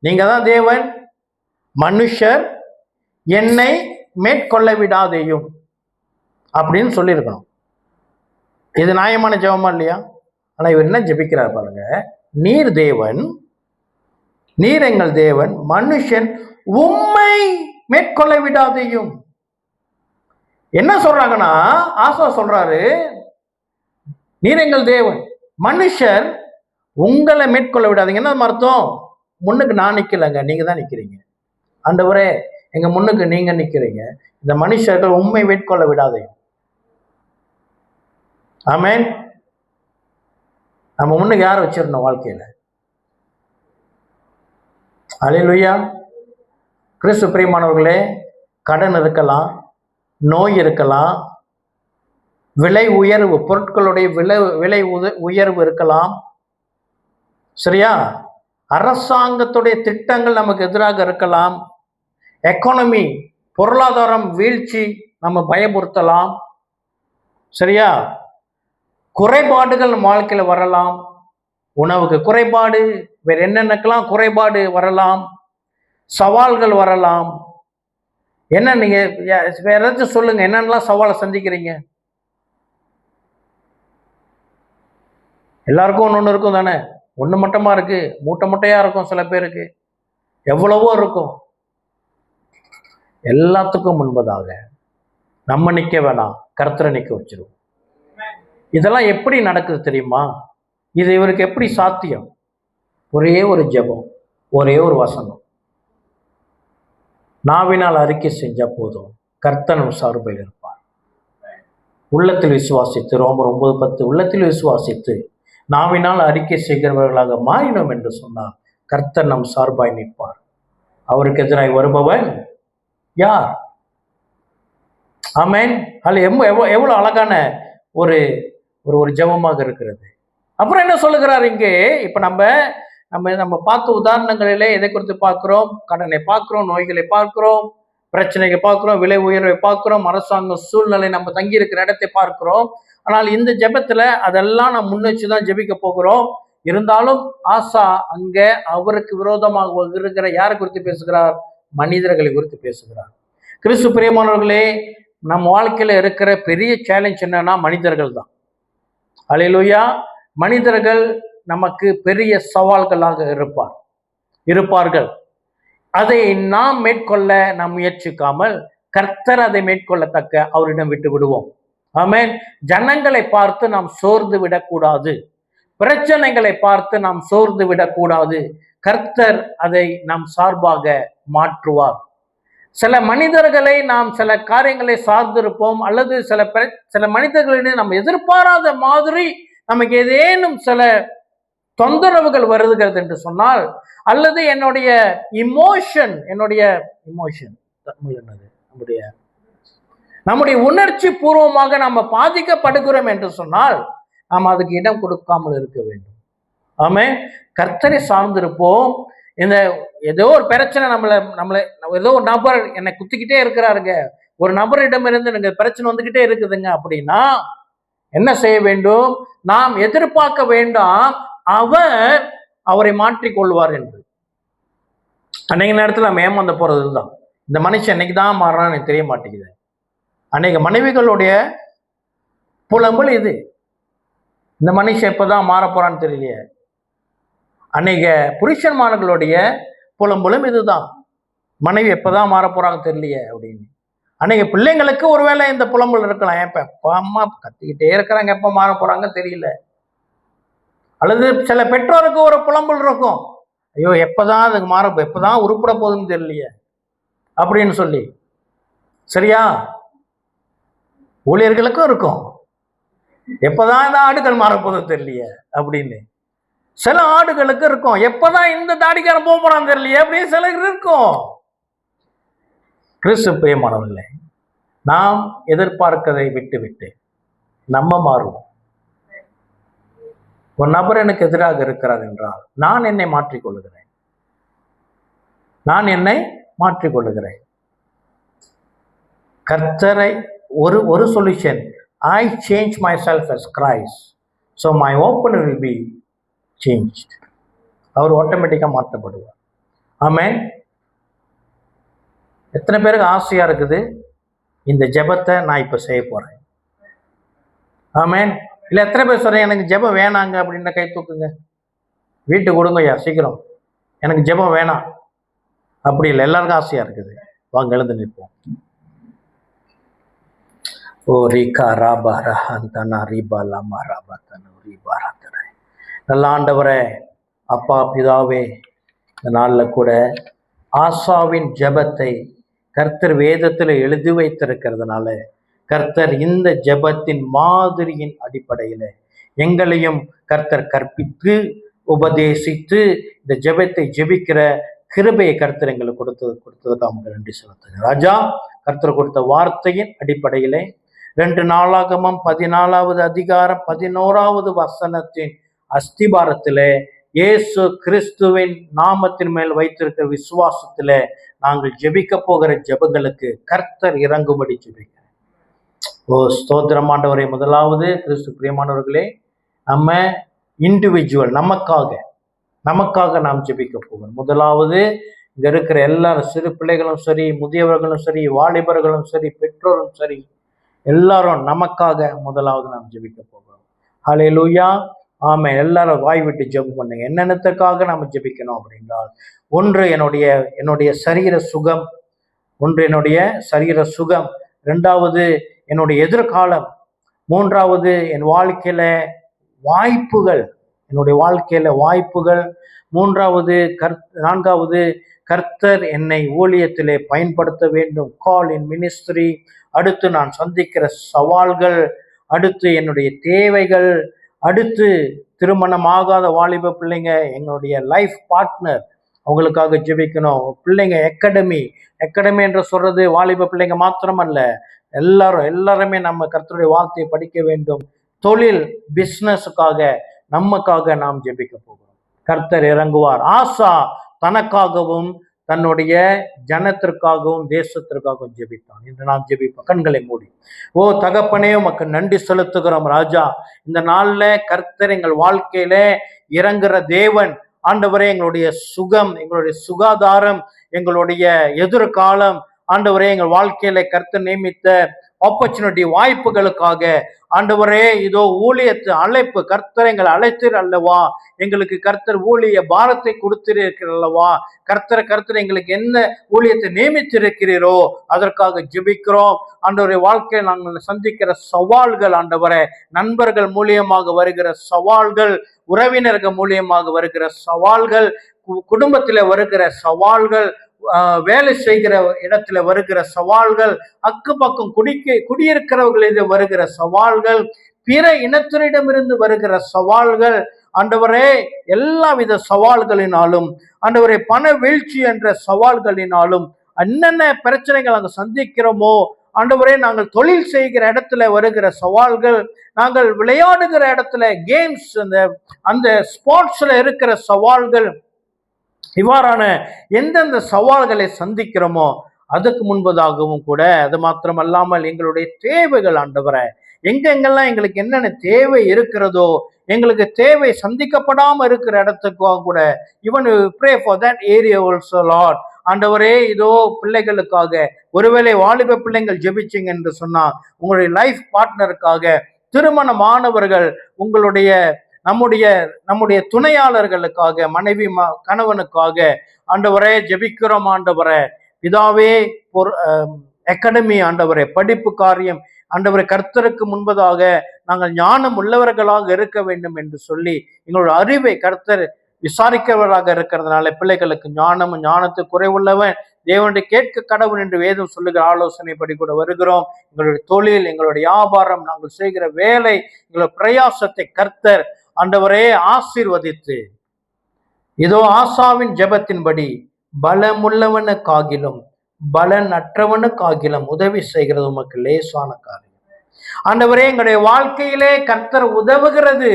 நீங்க தான் தேவன், மனுஷர் என்னை மேற்கொள்ள விடாதேயும் அப்படின்னு சொல்லியிருக்கணும். இது நியாயமான ஜெபமா இல்லையா? ஆனா இவர் என்ன ஜெபிக்கிறார் பாருங்க, நீர் தேவன், நீர் எங்கள் தேவன், மனுஷன் உம்மை மேற்கொள்ள விடாதேயும். என்ன சொல்றாங்கன்னா, ஆசா சொல்றாரு, நீர் எங்கள் தேவன், மனுஷர் உங்களை மேற்கொள்ள விடாதீங்க. என்ன அர்த்தம்? முன்னுக்கு நான் நிக்கலங்க, நீங்க தான் நிக்கிறீங்க. ஆண்டவரே எங்க முன்னுக்கு நீங்க நிக்கிறீங்க, இந்த மனுஷர்கள் உண்மை மேற்கொள்ள விடாதீங்க. ஆமென். நம்ம முன்னுக்கு யாரை வச்சிருந்தோம் வாழ்க்கையில? அல்லேலூயா. கிறிஸ்து பிரியமானவர்களே, கடன் இருக்கலாம், நோய் இருக்கலாம், விலை உயர்வு, பொருட்களுடைய விலை உயர்வு இருக்கலாம், சரியா? அரசாங்கத்துடைய திட்டங்கள் நமக்கு எதிராக இருக்கலாம், எக்கானமி பொருளாதாரம் வீழ்ச்சி நம்ம பயமுறுத்தலாம், சரியா? குறைபாடுகள் நம்ம வாழ்க்கையில வரலாம், உணவுக்கு குறைபாடு, வேற என்னென்னக்கெல்லாம் குறைபாடு வரலாம், சவால்கள் வரலாம். என்ன நீங்க வேற ஏதாச்சும் சொல்லுங்க, என்னென்னலாம் சவாலை சந்திக்கிறீங்க? எல்லாருக்கும் ஒன்று இருக்கும் தானே? ஒன்று மட்டமா இருக்கு, மூட்டை மூட்டையா இருக்கும் சில பேருக்கு, எவ்வளவோ இருக்கும். எல்லாத்துக்கும் முன்பதாக நம்ம நிக்க வேணாம், கர்த்தரை நிக்க வச்சிருவோம். இதெல்லாம் எப்படி நடக்குது தெரியுமா? இது இவருக்கு எப்படி சாத்தியம்? ஒரே ஒரு ஜெபம், ஒரே ஒரு வசனம், நாவினால் அறிக்கை செஞ்சா போதும், கர்த்தர் சார்பில் இருப்பார். உள்ளத்தில் விசுவாசித்து, ரோமர் 9:10, உள்ளத்தில் விசுவாசித்து நாவினால் அறிக்கை செய்கிறவர்களாக மாறினோம் என்று சொன்னார், கர்த்தர் நம் சார்பாய் நிற்பார். அவருக்கு எதிராக வருபவன் யார்? ஆமென். அது எவ்வளவு அழகான ஒரு ஒரு ஜெபமாக இருக்கிறது. அப்புறம் என்ன சொல்லுகிறார் இங்கே? இப்ப நம்ம பார்த்த உதாரணங்களிலே எதை குறித்து பார்க்கிறோம்? கடனை பார்க்கிறோம், நோய்களை பார்க்கிறோம், பிரச்சனைகளை பார்க்கிறோம், விலை உயர்வை பார்க்கிறோம், அரசாங்க சூழ்நிலை, நம்ம தங்கி இருக்கிற இடத்தை பார்க்கிறோம். ஆனால் இந்த ஜெபத்துல அதெல்லாம் நாம் முன்னெச்சுதான் ஜெபிக்க போகிறோம். இருந்தாலும் ஆசா அங்க அவருக்கு விரோதமாக இருக்கிற யாரை குறித்து பேசுகிறார்? மனிதர்களை குறித்து பேசுகிறார். கிறிஸ்து பிரியமானவர்களே, நம் வாழ்க்கையில இருக்கிற பெரிய சேலஞ்ச் என்னன்னா மனிதர்கள் தான். அல்லேலூயா. மனிதர்கள் நமக்கு பெரிய சவால்களாக இருப்பார்கள். அதை நாம் மேற்கொள்ள நாம் முயற்சிக்காமல் கர்த்தர் அதை மேற்கொள்ளத்தக்க அவரிடம் விட்டு விடுவோம். ஆமென். ஜனங்களை பார்த்து நாம் சோர்ந்து விடக்கூடாது, பிரச்சனைகளை பார்த்து நாம் சோர்ந்து விடக்கூடாது. கர்த்தர் அதை நாம் சார்பாக மாற்றுவார். சில மனிதர்களை நாம் சில காரியங்களை சார்ந்திருப்போம், அல்லது சில மனிதர்களிடம் நம்ம எதிர்பாராத மாதிரி நமக்கு ஏதேனும் சில தொந்தரவுகள் வருகிறது என்று சொன்னால், அல்லது என்னுடைய இமோஷன் நம்முடைய உணர்ச்சி பூர்வமாக நம்ம பாதிக்கப்படுகிறோம் என்று சொன்னால், நாம் அதுக்கு இடம் கொடுக்காமல் இருக்க வேண்டும். ஆமென். கர்த்தரை சார்ந்திருப்போம். இந்த ஏதோ ஒரு பிரச்சனை நம்மளை ஏதோ ஒரு நபர் என்னை குத்திக்கிட்டே இருக்கிறாருங்க, ஒரு நபரிடமிருந்து எனக்கு பிரச்சனை வந்துகிட்டே இருக்குதுங்க அப்படின்னா என்ன செய்ய வேண்டும்? நாம் எதிர்பார்க்க வேண்டாம், அவரை மாற்றிக்கொள்வார் என்று. அன்னைக்கு நேரத்தில் நம்ம ஏமாந்த போறது தான். இந்த மனுஷன் என்னைக்கு தான் மாறுறான்னு எனக்கு தெரிய மாட்டேங்குது. அன்னைக்கு மனைவிகளுடைய புலம்பல் இது. இந்த மனுஷன் எப்பதான் மாற போறான்னு தெரியலையே. அன்னைக்கு புருஷன்மார்களுடைய புலம்பலும் இதுதான், மனைவி எப்பதான் மாற போறாங்க தெரியலையே அப்படின்னு. அன்னைக்கு பிள்ளைங்களுக்கு ஒருவேளை இந்த புலம்பல் இருக்கலாம், ஏன் அப்பா அம்மா கத்திக்கிட்டே இருக்கிறாங்க, எப்ப மாற போறாங்க தெரியல. அல்லது சில பெற்றோருக்கு ஒரு புலம்பல் இருக்கும், ஐயோ எப்பதான் அதுக்கு மாற, எப்பதான் உருப்பட போகுதுன்னு தெரியலையே அப்படின்னு சொல்லி. சரியா? ஊழியர்களுக்கும் இருக்கும், எப்பதான் இந்த ஆடுகள் மாறப்போதும் தெரியலையே அப்படின்னு. சில ஆடுகளுக்கு இருக்கும், எப்பதான் இந்த தாடிக்காரன் போக போறான்னு தெரியலையே அப்படின்னு சில இருக்கும். கிறிஸ்து பிரியமானவர்களே, நாம் எதிர்பார்க்கதை விட்டு நம்ம மாறுவோம். ஒரு நபர் எனக்கு எதிராக இருக்கிறார் என்றால் நான் என்னை மாற்றிக்கொள்ளுகிறேன். கர்த்தரை ஒரு solution, I change myself as Christ, so my opener will be changed. அவர் ஆட்டோமேட்டிக்காக மாற்றப்படுவார். ஆமென். எத்தனை பேருக்கு ஆசையா இருக்குது இந்த ஜெபத்தை நான் இப்போ செய்ய போறேன்? ஆமென். இல்லை எத்தனை பேர் சொல்றேன் எனக்கு ஜெபம் வேணாங்க அப்படின்னா கை தூக்குங்க. வீட்டுக்கு கொடுங்க ஐயா சீக்கிரம், எனக்கு ஜெபம் வேணாம் அப்படி இல்லை, எல்லாருக்கும் ஆசையா இருக்குது. வாங்க எழுந்து நிற்போம். ஓ ரீகா ராபா ரஹந்தனா ரீபா லமா ராபா தனு ரீபா ரந்தரே. நல்ல ஆண்டவரே, அப்பா பிதாவே, இந்த நாளில் கூட ஆசாவின் ஜெபத்தை கர்த்தர் வேதத்தில் எழுதி வைத்திருக்கிறதுனால கர்த்தர் இந்த ஜெபத்தின் மாதிரியின் அடிப்படையில் எங்களையும் கர்த்தர் கற்பித்து உபதேசித்து இந்த ஜெபத்தை ஜெபிக்கிற கிருபையை கர்த்தர் எங்களுக்கு கொடுத்ததுக்கு அவங்க நன்றி செலுத்துங்க. ராஜா, கர்த்தர் கொடுத்த வார்த்தையின் அடிப்படையிலே 2 நாளாகமம் 14வது அதிகாரம் 11வது வசனத்தின் அஸ்திபாரத்திலே இயேசு கிறிஸ்துவின் நாமத்தின் மேல் வைத்திருக்கிற விசுவாசத்திலே நாங்கள் ஜெபிக்க போகிற ஜெபங்களுக்கு கர்த்தர் இறங்கும்படி ஜெபிக்கிறேன். ஓ ஸ்தோத்திரம் ஆண்டவரே. முதலாவது கிறிஸ்து பிரியமானவர்களே, நம்ம இண்டிவிஜுவல் நமக்காக நாம் ஜெபிக்க போகிறோம். முதலாவது இங்க இருக்கிற எல்லாரும், சிறு பிள்ளைகளும் சரி, முதியவர்களும் சரி, வாலிபர்களும் சரி, பெற்றோரும் சரி, எல்லாரும் நமக்காக முதலாவது நாம் ஜெபிக்க போகிறோம். ஹல்லேலூயா. ஆமே. எல்லாரும் வாய் விட்டு ஜெபம் பண்ணுங்க. என்னென்னத்துக்காக நாம ஜெபிக்கணும் அப்படின்றால், ஒன்று என்னுடைய சரீர சுகம், இரண்டாவது என்னுடைய எதிர்காலம், மூன்றாவது என் வாழ்க்கையில வாய்ப்புகள், நான்காவது கர்த்தர் என்னை ஊழியத்திலே பயன்படுத்த வேண்டும், கால் இன் மினிஸ்ட்ரி. அடுத்து நான் சந்திக்கிற சவால்கள், அடுத்து என்னுடைய தேவைகள், அடுத்து திருமணமாகாத வாலிப பிள்ளைங்க, எங்களுடைய லைஃப் பார்ட்னர், அவங்களுக்காக ஜெபிக்கணும். பிள்ளைங்க எக்கடமி என்று சொல்றது வாலிப பிள்ளைங்க மாத்திரமல்ல, எல்லாருமே நம்ம கர்த்தருடைய வார்த்தையை படிக்க வேண்டும். தொழில் பிஸ்னஸுக்காக நமக்காக நாம் ஜெபிக்க போகிறோம். கர்த்தர் இறங்குவார். ஆசா தனக்காகவும் தன்னுடைய ஜனத்திற்காகவும் தேசத்திற்காகவும் ஜெபித்தான். இன்று நாம் ஜெபிப்போம். கண்களை மூடி. ஓ தகப்பனே, உமக்கு நன்றி செலுத்துகிறோம் ராஜா. இந்த நாள்ல கர்த்தர் எங்கள் வாழ்க்கையில இறங்குற தேவன். ஆண்டவரே, எங்களுடைய சுகம், எங்களுடைய சுகாதாரம், எங்களுடைய எதிர்காலம், ஆண்டவரே எங்கள் வாழ்க்கையில கர்த்தர் நியமித்த ஆப்பர்ச்சுனிட்டி, வாய்ப்புகளுக்காக ஆண்டவரே, இதோ ஊழியத்து அழைப்பு, கர்த்தர் எங்களை அழைத்தீர் அல்லவா, எங்களுக்கு கர்த்தர் ஊழிய பாரத்தை கொடுத்திருக்கிற அல்லவா, கர்த்தர் எங்களுக்கு என்ன ஊழியத்தை நியமித்திருக்கிறீரோ அதற்காக ஜெபிக்கிறோம். ஆண்டவரே, வாழ்க்கையில் நாங்கள் சந்திக்கிற சவால்கள், ஆண்டவரே, நண்பர்கள் மூலியமாக வருகிற சவால்கள், உறவினர்கள் மூலியமாக வருகிற சவால்கள், குடும்பத்தில் வருகிற சவால்கள், வேலை செய்கிற இடத்துல வருகிற சவால்கள், அக்கு பக்கம் குடியிருக்கிறவர்களிட வருகிற சவால்கள், பிற இனத்தினரிடமிருந்து வருகிற சவால்கள், ஆண்டவரே எல்லாவித சவால்களினாலும், ஆண்டவரே பண வீழ்ச்சி என்ற சவால்களினாலும், என்னென்ன பிரச்சனைகள் நாங்கள் சந்திக்கிறோமோ, ஆண்டவரே நாங்கள் தொழில் செய்கிற இடத்துல வருகிற சவால்கள், நாங்கள் விளையாடுகிற இடத்துல கேம்ஸ், அந்த ஸ்போர்ட்ஸ்ல இருக்கிற சவால்கள், இவ்வாறான எந்தெந்த சவால்களை சந்திக்கிறோமோ அதுக்கு முன்பதாகவும் கூட, அது மாத்திரமல்லாமல் எங்களுடைய தேவைகள், ஆண்டவரே எங்கெங்கெல்லாம் எங்களுக்கு என்னென்ன தேவை இருக்கிறதோ, எங்களுக்கு தேவை சந்திக்கப்படாம இருக்கிற இடத்துக்காக கூட, even pray for that area also Lord. ஆண்டவரே, இதோ பிள்ளைகளுக்காக, ஒருவேளை வாலிப பிள்ளைங்கள் ஜெபிச்சிங்க என்று சொன்னா உங்களுடைய லைஃப் பார்ட்னருக்காக, திருமணமானவர்கள் நம்முடைய துணையாளர்களுக்காக, மனைவி கணவனுக்காக, ஆண்டவரே ஜெபிக்கிறோம். ஆண்டவரே பிதாவே, அகாடமி ஆண்டவரே, படிப்பு காரியம் ஆண்டவரை, கர்த்தருக்கு முன்பதாக நாங்கள் ஞானம் உள்ளவர்களாக இருக்க வேண்டும் என்று சொல்லி எங்களோட அறிவை கர்த்தர் விசாரிக்கிறவராக இருக்கிறதுனால பிள்ளைகளுக்கு ஞானத்துக்கு குறைவுள்ளவன் தேவனுடைய கேட்க கடவுள் என்று வேதம் சொல்லுகிற ஆலோசனைப்படி கூட வருகிறோம். எங்களுடைய தொழில், எங்களுடைய வியாபாரம், நாங்கள் செய்கிற வேலை, எங்களுடைய பிரயாசத்தை கர்த்தர் ஆண்டவரே ஆசீர்வதித்து, இதோ ஆசாவின் ஜெபத்தின்படி பலமுள்ளவனுக்காகிலும் பலன் அற்றவனுக்காகிலும் உதவி செய்கிறது உமக்கு லேசான காரியம். ஆண்டவரே, எங்களுடைய வாழ்க்கையிலே கர்த்தர் உதவுகிறது.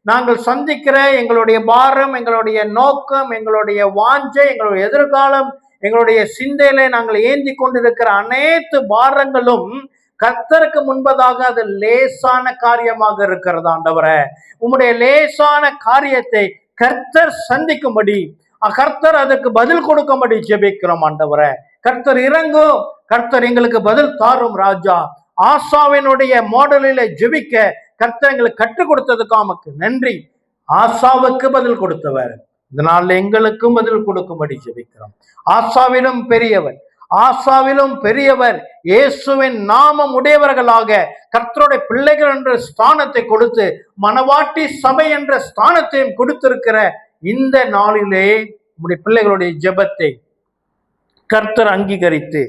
நாங்கள் சந்திக்கிற எங்களுடைய பாரம், எங்களுடைய நோக்கம், எங்களுடைய வாஞ்சை, எங்களுடைய எதிர்காலம், எங்களுடைய சிந்தையிலே நாங்கள் ஏந்தி கொண்டிருக்கிற அனைத்து பாரங்களும் கர்த்தருக்கு முன்பதாக அது லேசான காரியமாக இருக்கிறது. ஆண்டவரே, உம்முடைய லேசான காரியத்தை கர்த்தர் சந்திக்கும்படி, கர்த்தர் அதுக்கு பதில் கொடுக்கும்படி ஜெபிக்கிறோம். ஆண்டவரே, கர்த்தர் இறங்கும், கர்த்தர் எங்களுக்கு பதில் தாரும் ராஜா. ஆசாவினுடைய மாடலில ஜெபிக்க கர்த்தர் எங்களுக்கு கற்றுக் கொடுத்ததுக்கு நன்றி. ஆசாவுக்கு பதில் கொடுத்தவர் இதனால் எங்களுக்கும் பதில் கொடுக்கும்படி ஜெபிக்கிறோம். ஆசாவிலும் பெரியவர் இயேசுவின் நாமம் உடையவர்களாக கர்த்தருடைய பிள்ளைகள் என்ற ஸ்தானத்தை கொடுத்து மனவாட்டி சபை என்ற ஸ்தானத்தையும் கொடுத்திருக்கிற இந்த நாளிலே உங்களுடைய பிள்ளைகளுடைய ஜெபத்தை கர்த்தர் அங்கீகரித்து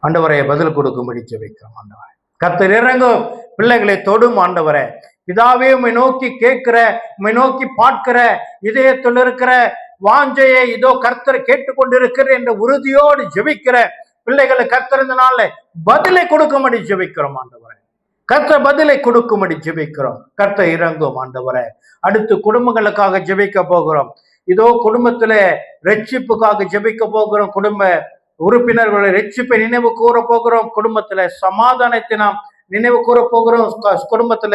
ஆண்டவரை பதில் கொடுக்கும்படி ஜெபிக்கிறோம். ஆண்டவரை, கர்த்தர் இறங்கும், பிள்ளைகளை தொடும். ஆண்டவரை, பிதாவே, உம்மை நோக்கி கேட்கிற, உம்மை நோக்கி பார்க்கிற இதயத்தில் இருக்கிற வாஞ்சையை இதோ கர்த்தர் கேட்டுக்கொண்டிருக்கிற என்ற உறுதியோடு ஜெபிக்கிற பிள்ளைகளை கர்த்தர் இந்த நாள்ல பதிலை கொடுக்கும்படி ஜெபிக்கிறோம். ஆண்டவரை, கர்த்தர் பதிலை கொடுக்கும்படி ஜெபிக்கிறோம். கர்த்தர் இறங்கும். ஆண்டவரை, அடுத்து குடும்பங்களுக்காக ஜெபிக்க போகிறோம். இதோ குடும்பத்துல ரட்சிப்புக்காக ஜெபிக்க போகிறோம். குடும்ப உறுப்பினர்களுடைய ரட்சிப்பை நினைவு கூற போகிறோம். குடும்பத்துல சமாதானத்தை நாம் நினைவு கூற போகிறோம். குடும்பத்துல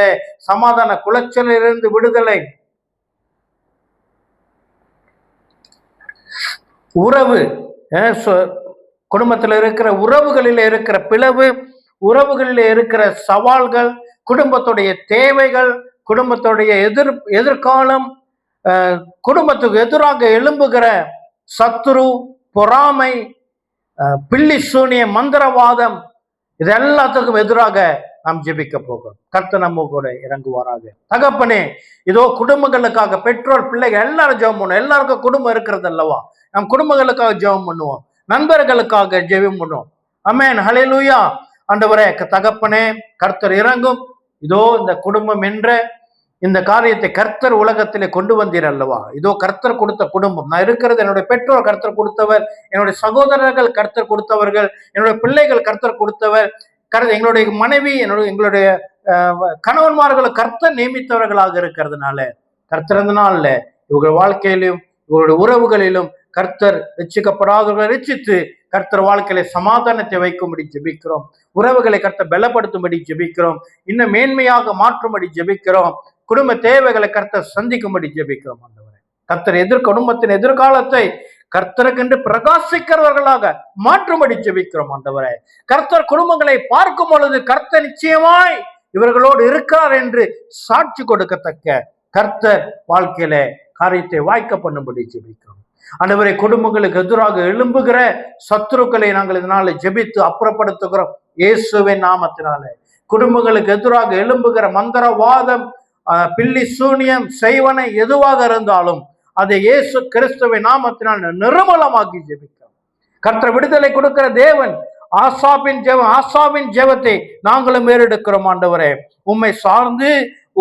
சமாதான குலைச்சலிலிருந்து விடுதலை, உறவு, குடும்பத்தில் இருக்கிற உறவுகளில் இருக்கிற பிளவு, உறவுகளில் இருக்கிற சவால்கள், குடும்பத்துடைய தேவைகள், குடும்பத்துடைய எதிர்காலம், குடும்பத்துக்கு எதிராக எழும்புகிற சத்துரு, பொறாமை, பில்லி சூனிய, மந்திரவாதம், இது எல்லாத்துக்கும் எதிராக நாம் ஜெபிக்க போகிறோம். கர்த்தர் நம்ம கூட இறங்குவாராக. தகப்பனே, இதோ குடும்பங்களுக்காக பெற்றோர் பிள்ளைகள் எல்லாரும் ஜெபம் பண்ணுவோம். எல்லாருக்கும் குடும்பம் இருக்கிறது அல்லவா? நம் குடும்பங்களுக்காக ஜெபம் பண்ணுவோம், நண்பர்களுக்காக ஜெபம் பண்ணுவோம். ஆமென், ஹல்லேலூயா. ஆண்டவரே, தகப்பனே, கர்த்தர் இறங்கும். இதோ இந்த குடும்பம் என்ற இந்த காரியத்தை கர்த்தர் உலகத்திலே கொண்டு வந்தீர் அல்லவா? இதோ கர்த்தர் கொடுத்த குடும்பம் நான் இருக்கிறது. என்னுடைய பெற்றோர் கர்த்தர் கொடுத்தவர், என்னுடைய சகோதரர்கள் கர்த்தர் கொடுத்தவர்கள், என்னுடைய பிள்ளைகள் கர்த்தர் கொடுத்தவர், எங்களுடைய மனைவி, எங்களுடைய கணவன்மார்களை கர்த்தர் நியமித்தவர்களாக இருக்கிறதுனால கர்த்தர்னால இவர்கள் வாழ்க்கையிலும் இவருடைய உறவுகளிலும் கர்த்தர் ரட்சிக்கப்படாதவர்களை ரட்சித்து கர்த்தர் வாழ்க்கையில சமாதானத்தை வைக்கும்படி ஜெபிக்கிறோம். உறவுகளை கர்த்தர் பலப்படுத்தும்படி ஜெபிக்கிறோம். இன்னும் மேன்மையாக மாற்றும்படி ஜெபிக்கிறோம். குடும்ப தேவைகளை கர்த்தர் சந்திக்கும்படி ஜெபிக்கிறோம். ஆண்டவரே, கர்த்தர் குடும்பத்தின் எதிர்காலத்தை கர்த்தருக்கென்று பிரகாசிக்கிறவர்களாக மாற்றும்படி ஜெபிக்கிறோம். ஆண்டவரே, கர்த்தர் குடும்பங்களை பார்க்கும் பொழுது கர்த்தர் நிச்சயமாய் இவர்களோடு இருக்கிறார் என்று சாட்சி கொடுக்கத்தக்க கர்த்தர் வாழ்க்கையில காரியத்தை வாய்க்க பண்ணும்படி ஜெபிக்கிறோம். ஆண்டவரே, குடும்பங்களுக்கு எதிராக எழும்புகிற சத்துருக்களை நாங்கள் இதனால ஜெபித்து அப்புறப்படுத்துகிறோம் இயேசுவின் நாமத்தினால. குடும்பங்களுக்கு எதிராக எழும்புகிற மந்திரவாதம், பில்லி சூனியம், செய்வனை எதுவாக இருந்தாலும் அதை இயேசு கிறிஸ்துவின் நாமத்தினால் நிர்மூலமாக்கி ஜெபிக்கிறோம். கர்த்தர் விடுதலை கொடுக்கிற தேவன். ஆசாவின் ஜெபத்தை நாங்களும் ஏறெடுக்கிறோம். ஆண்டவரே, உம்மை சார்ந்து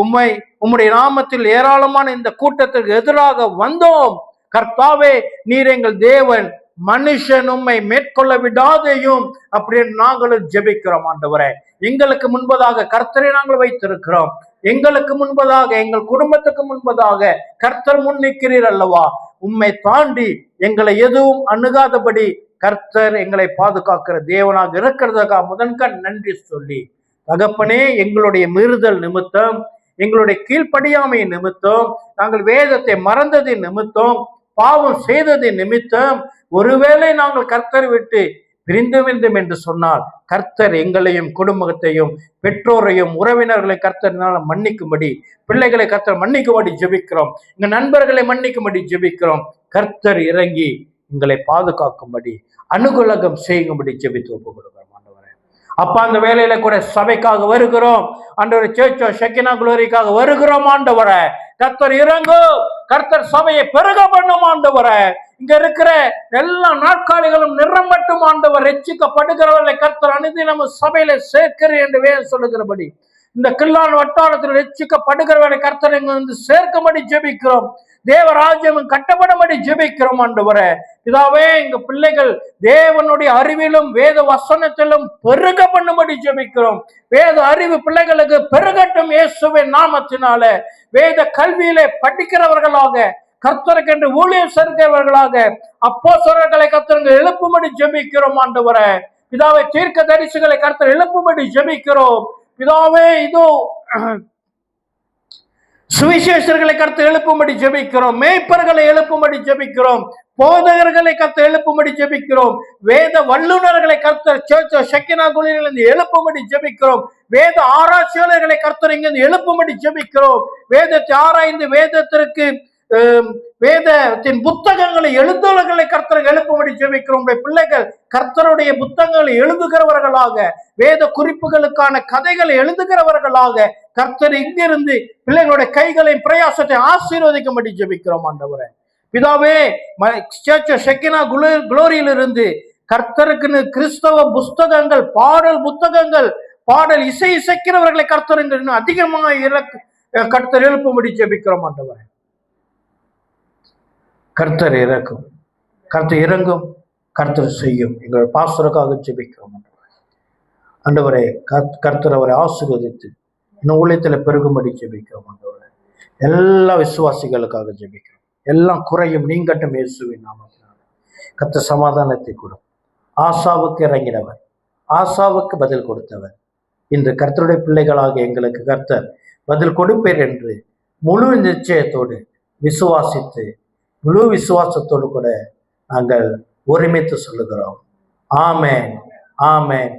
உம்முடைய நாமத்தில் ஏராளமான இந்த கூட்டத்திற்கு எதிராக வந்தோம். கர்த்தாவே, நீர் எங்கள் தேவன், மனுஷன் உம்மை மேற்கொள்ள விடாதையும் அப்படின்னு நாங்களும் ஜெபிக்கிறோம். ஆண்டவரே, எங்களுக்கு முன்பதாக கர்த்தரை நாங்கள் வைத்திருக்கிறோம். எங்களுக்கு முன்பதாக, எங்கள் குடும்பத்துக்கு முன்பதாக கர்த்தர் முன் நிற்கிறீர் அல்லவா? உம்மை தாண்டி எங்களை எதுவும் அணுகாதபடி கர்த்தர் எங்களை பாதுகாக்கிற தேவனாக இருக்கிறதுக்காக முதன்கண் நன்றி சொல்லி, தகப்பனே, எங்களுடைய மீறுதல் நிமித்தம், எங்களுடைய கீழ்ப்படியாமை நிமித்தம், நாங்கள் வேதத்தை மறந்ததின் நிமித்தம், பாவம் செய்ததின் நிமித்தம், ஒருவேளை நாங்கள் கர்த்தர் விட்டு பிரிந்து வேண்டும் என்று சொன்னால் கர்த்தர் எங்களையும் குடும்பத்தையும் பெற்றோரையும் உறவினர்களை கர்த்தர்னால மன்னிக்கும்படி, பிள்ளைகளை கர்த்தர் மன்னிக்கும்படி ஜெபிக்கிறோம். எங்க நண்பர்களை மன்னிக்கும்படி ஜெபிக்கிறோம். கர்த்தர் இறங்கி எங்களை பாதுகாக்கும்படி அனுகூலகம் செய்யும்படி ஜெபித்து ஒப்பு கொடுக்கிறோம் ஆண்டவரே. அப்பா, அந்த வேலையில கூட சபைக்காக வருகிறோம் ஆண்டவரே. சர்ச் ஆஃப் ஷெக்கினா குளோரிக்காக வருகிறோம் ஆண்டவரே. கர்த்தர் இறங்கும், கர்த்தர் சபையை பெருக பண்ணும் ஆண்டவரே. இங்க இருக்கிற எல்லா நாட்காலிகளும் நிறமட்டும் ஆண்டவர். ரட்சிக்கப்படுகிறவர்களை கர்த்தர் அனுதினம் சபையில சேர்க்கிறேன் என்று வேதம் சொல்லுகிறபடி இந்த கில்லான் வட்டாரத்தில் ரட்சிக்கப்படுகிறவர்களை கர்த்தர் இங்க வந்து சேர்க்கும்படி ஜெபிக்கிறோம். தேவராஜ்யம் கட்டப்படும்படி ஜெபிக்கிறோம் ஆண்டவரே. இதாவே எங்க பிள்ளைகள் தேவனுடைய அறிவிலும் வேத வசனத்திலும் பெருக பண்ணும்படி ஜெபிக்கிறோம். வேத அறிவு பிள்ளைகளுக்கு பெருகட்டும் இயேசுவின் நாமத்தினால. வேத கல்வியிலே படிக்கிறவர்களாக, கர்த்தருக்கென்று ஊழியம் சேர்க்கிறவர்களாக அப்போஸ்தலர்களை கர்த்தர் எழுப்பும்படி ஜெபிக்கிறோம் ஆண்டவரே. பிதாவே, தீர்க்க தரிசிகளை கர்த்தர் எழுப்பும்படி ஜெபிக்கிறோம். பிதாவே, இதோ சுவிசேஷர்களை கர்த்தர் எழுப்பும்படி ஜெபிக்கிறோம். மேய்ப்பர்களை எழுப்பும்படி ஜெபிக்கிறோம். போதகர்களை கர்த்தர் எழுப்பும்படி ஜெபிக்கிறோம். வேத வல்லுநர்களை கர்த்தர் சர்ச் ஆஃப் ஷெக்கினா குளோரியிலிருந்து எழுப்பும்படி ஜெபிக்கிறோம். வேத ஆராய்ச்சியாளர்களை கர்த்தர் இங்கிருந்து எழுப்பும்படி ஜெபிக்கிறோம். வேதத்தை ஆராய்ந்து வேதத்திற்கு வேதத்தின் புத்தகங்களை எழுதுகிறவர்களை கர்த்தர் எழுப்பும்படி ஜெபிக்கிறோம். பிள்ளைகள் கர்த்தருடைய புத்தகங்களை எழுதுகிறவர்களாக, வேத குறிப்புகளுக்கான கதைகளை எழுதுகிறவர்களாக கர்த்தர் இங்கிருந்து பிள்ளைகளுடைய கைகளின் பிரயாசத்தை ஆசீர்வதிக்கும்படி ஜெபிக்கிறோம் ஆண்டவரே. பிதாவே, சர்ச் ஆஃப் ஷெக்கினா குளோரியிலிருந்து கர்த்தருக்குன்னு கிறிஸ்தவ புஸ்தகங்கள், பாடல் புத்தகங்கள், பாடல் இசைக்கிறவர்களை கர்த்தர் இன்னும் அதிகமாக கர்த்தர் எழுப்பும்படி ஜெபிக்கிறோம் ஆண்டவரே. கர்த்தர் இறக்கும், கர்த்தர் இறங்கும், கர்த்தர் செய்யும். எங்கள் பாஸ்டருக்காக ஜெபிக்கிறோம் ஆண்டவரே. கர்த்தர் அவரை ஆசீர்வதித்து இன்னும் ஊழியத்தில் பெருகும்படி ஜெபிக்கிறோம் ஆண்டவரே. எல்லா விசுவாசிகளுக்காக ஜெபிக்கிறோம். எல்லாம் குறையும் நீங்கட்டும் இயேசுவின் நாமத்தினால. கர்த்தர் சமாதானத்தை கொடும். ஆசாவுக்கு இறங்கினவர், ஆசாவுக்கு பதில் கொடுத்தவர். இன்று கர்த்தருடைய பிள்ளைகளாக எங்களுக்கு கர்த்தர் பதில் கொடுப்பேர் என்று முழு நிச்சயத்தோடு விசுவாசித்து, முழு விசுவாசத்தோடு கூட நாங்கள் ஒருமித்து சொல்லுகிறோம். ஆமென், ஆமென்,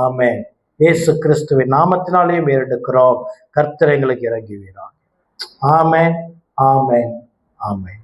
ஆமென். இயேசு கிறிஸ்துவின் நாமத்தினாலேயும் ஏறெடுக்கிறோம். கர்த்தர் எங்களுக்கு இறங்குகிறார். ஆமென், ஆமென், ஆமென்.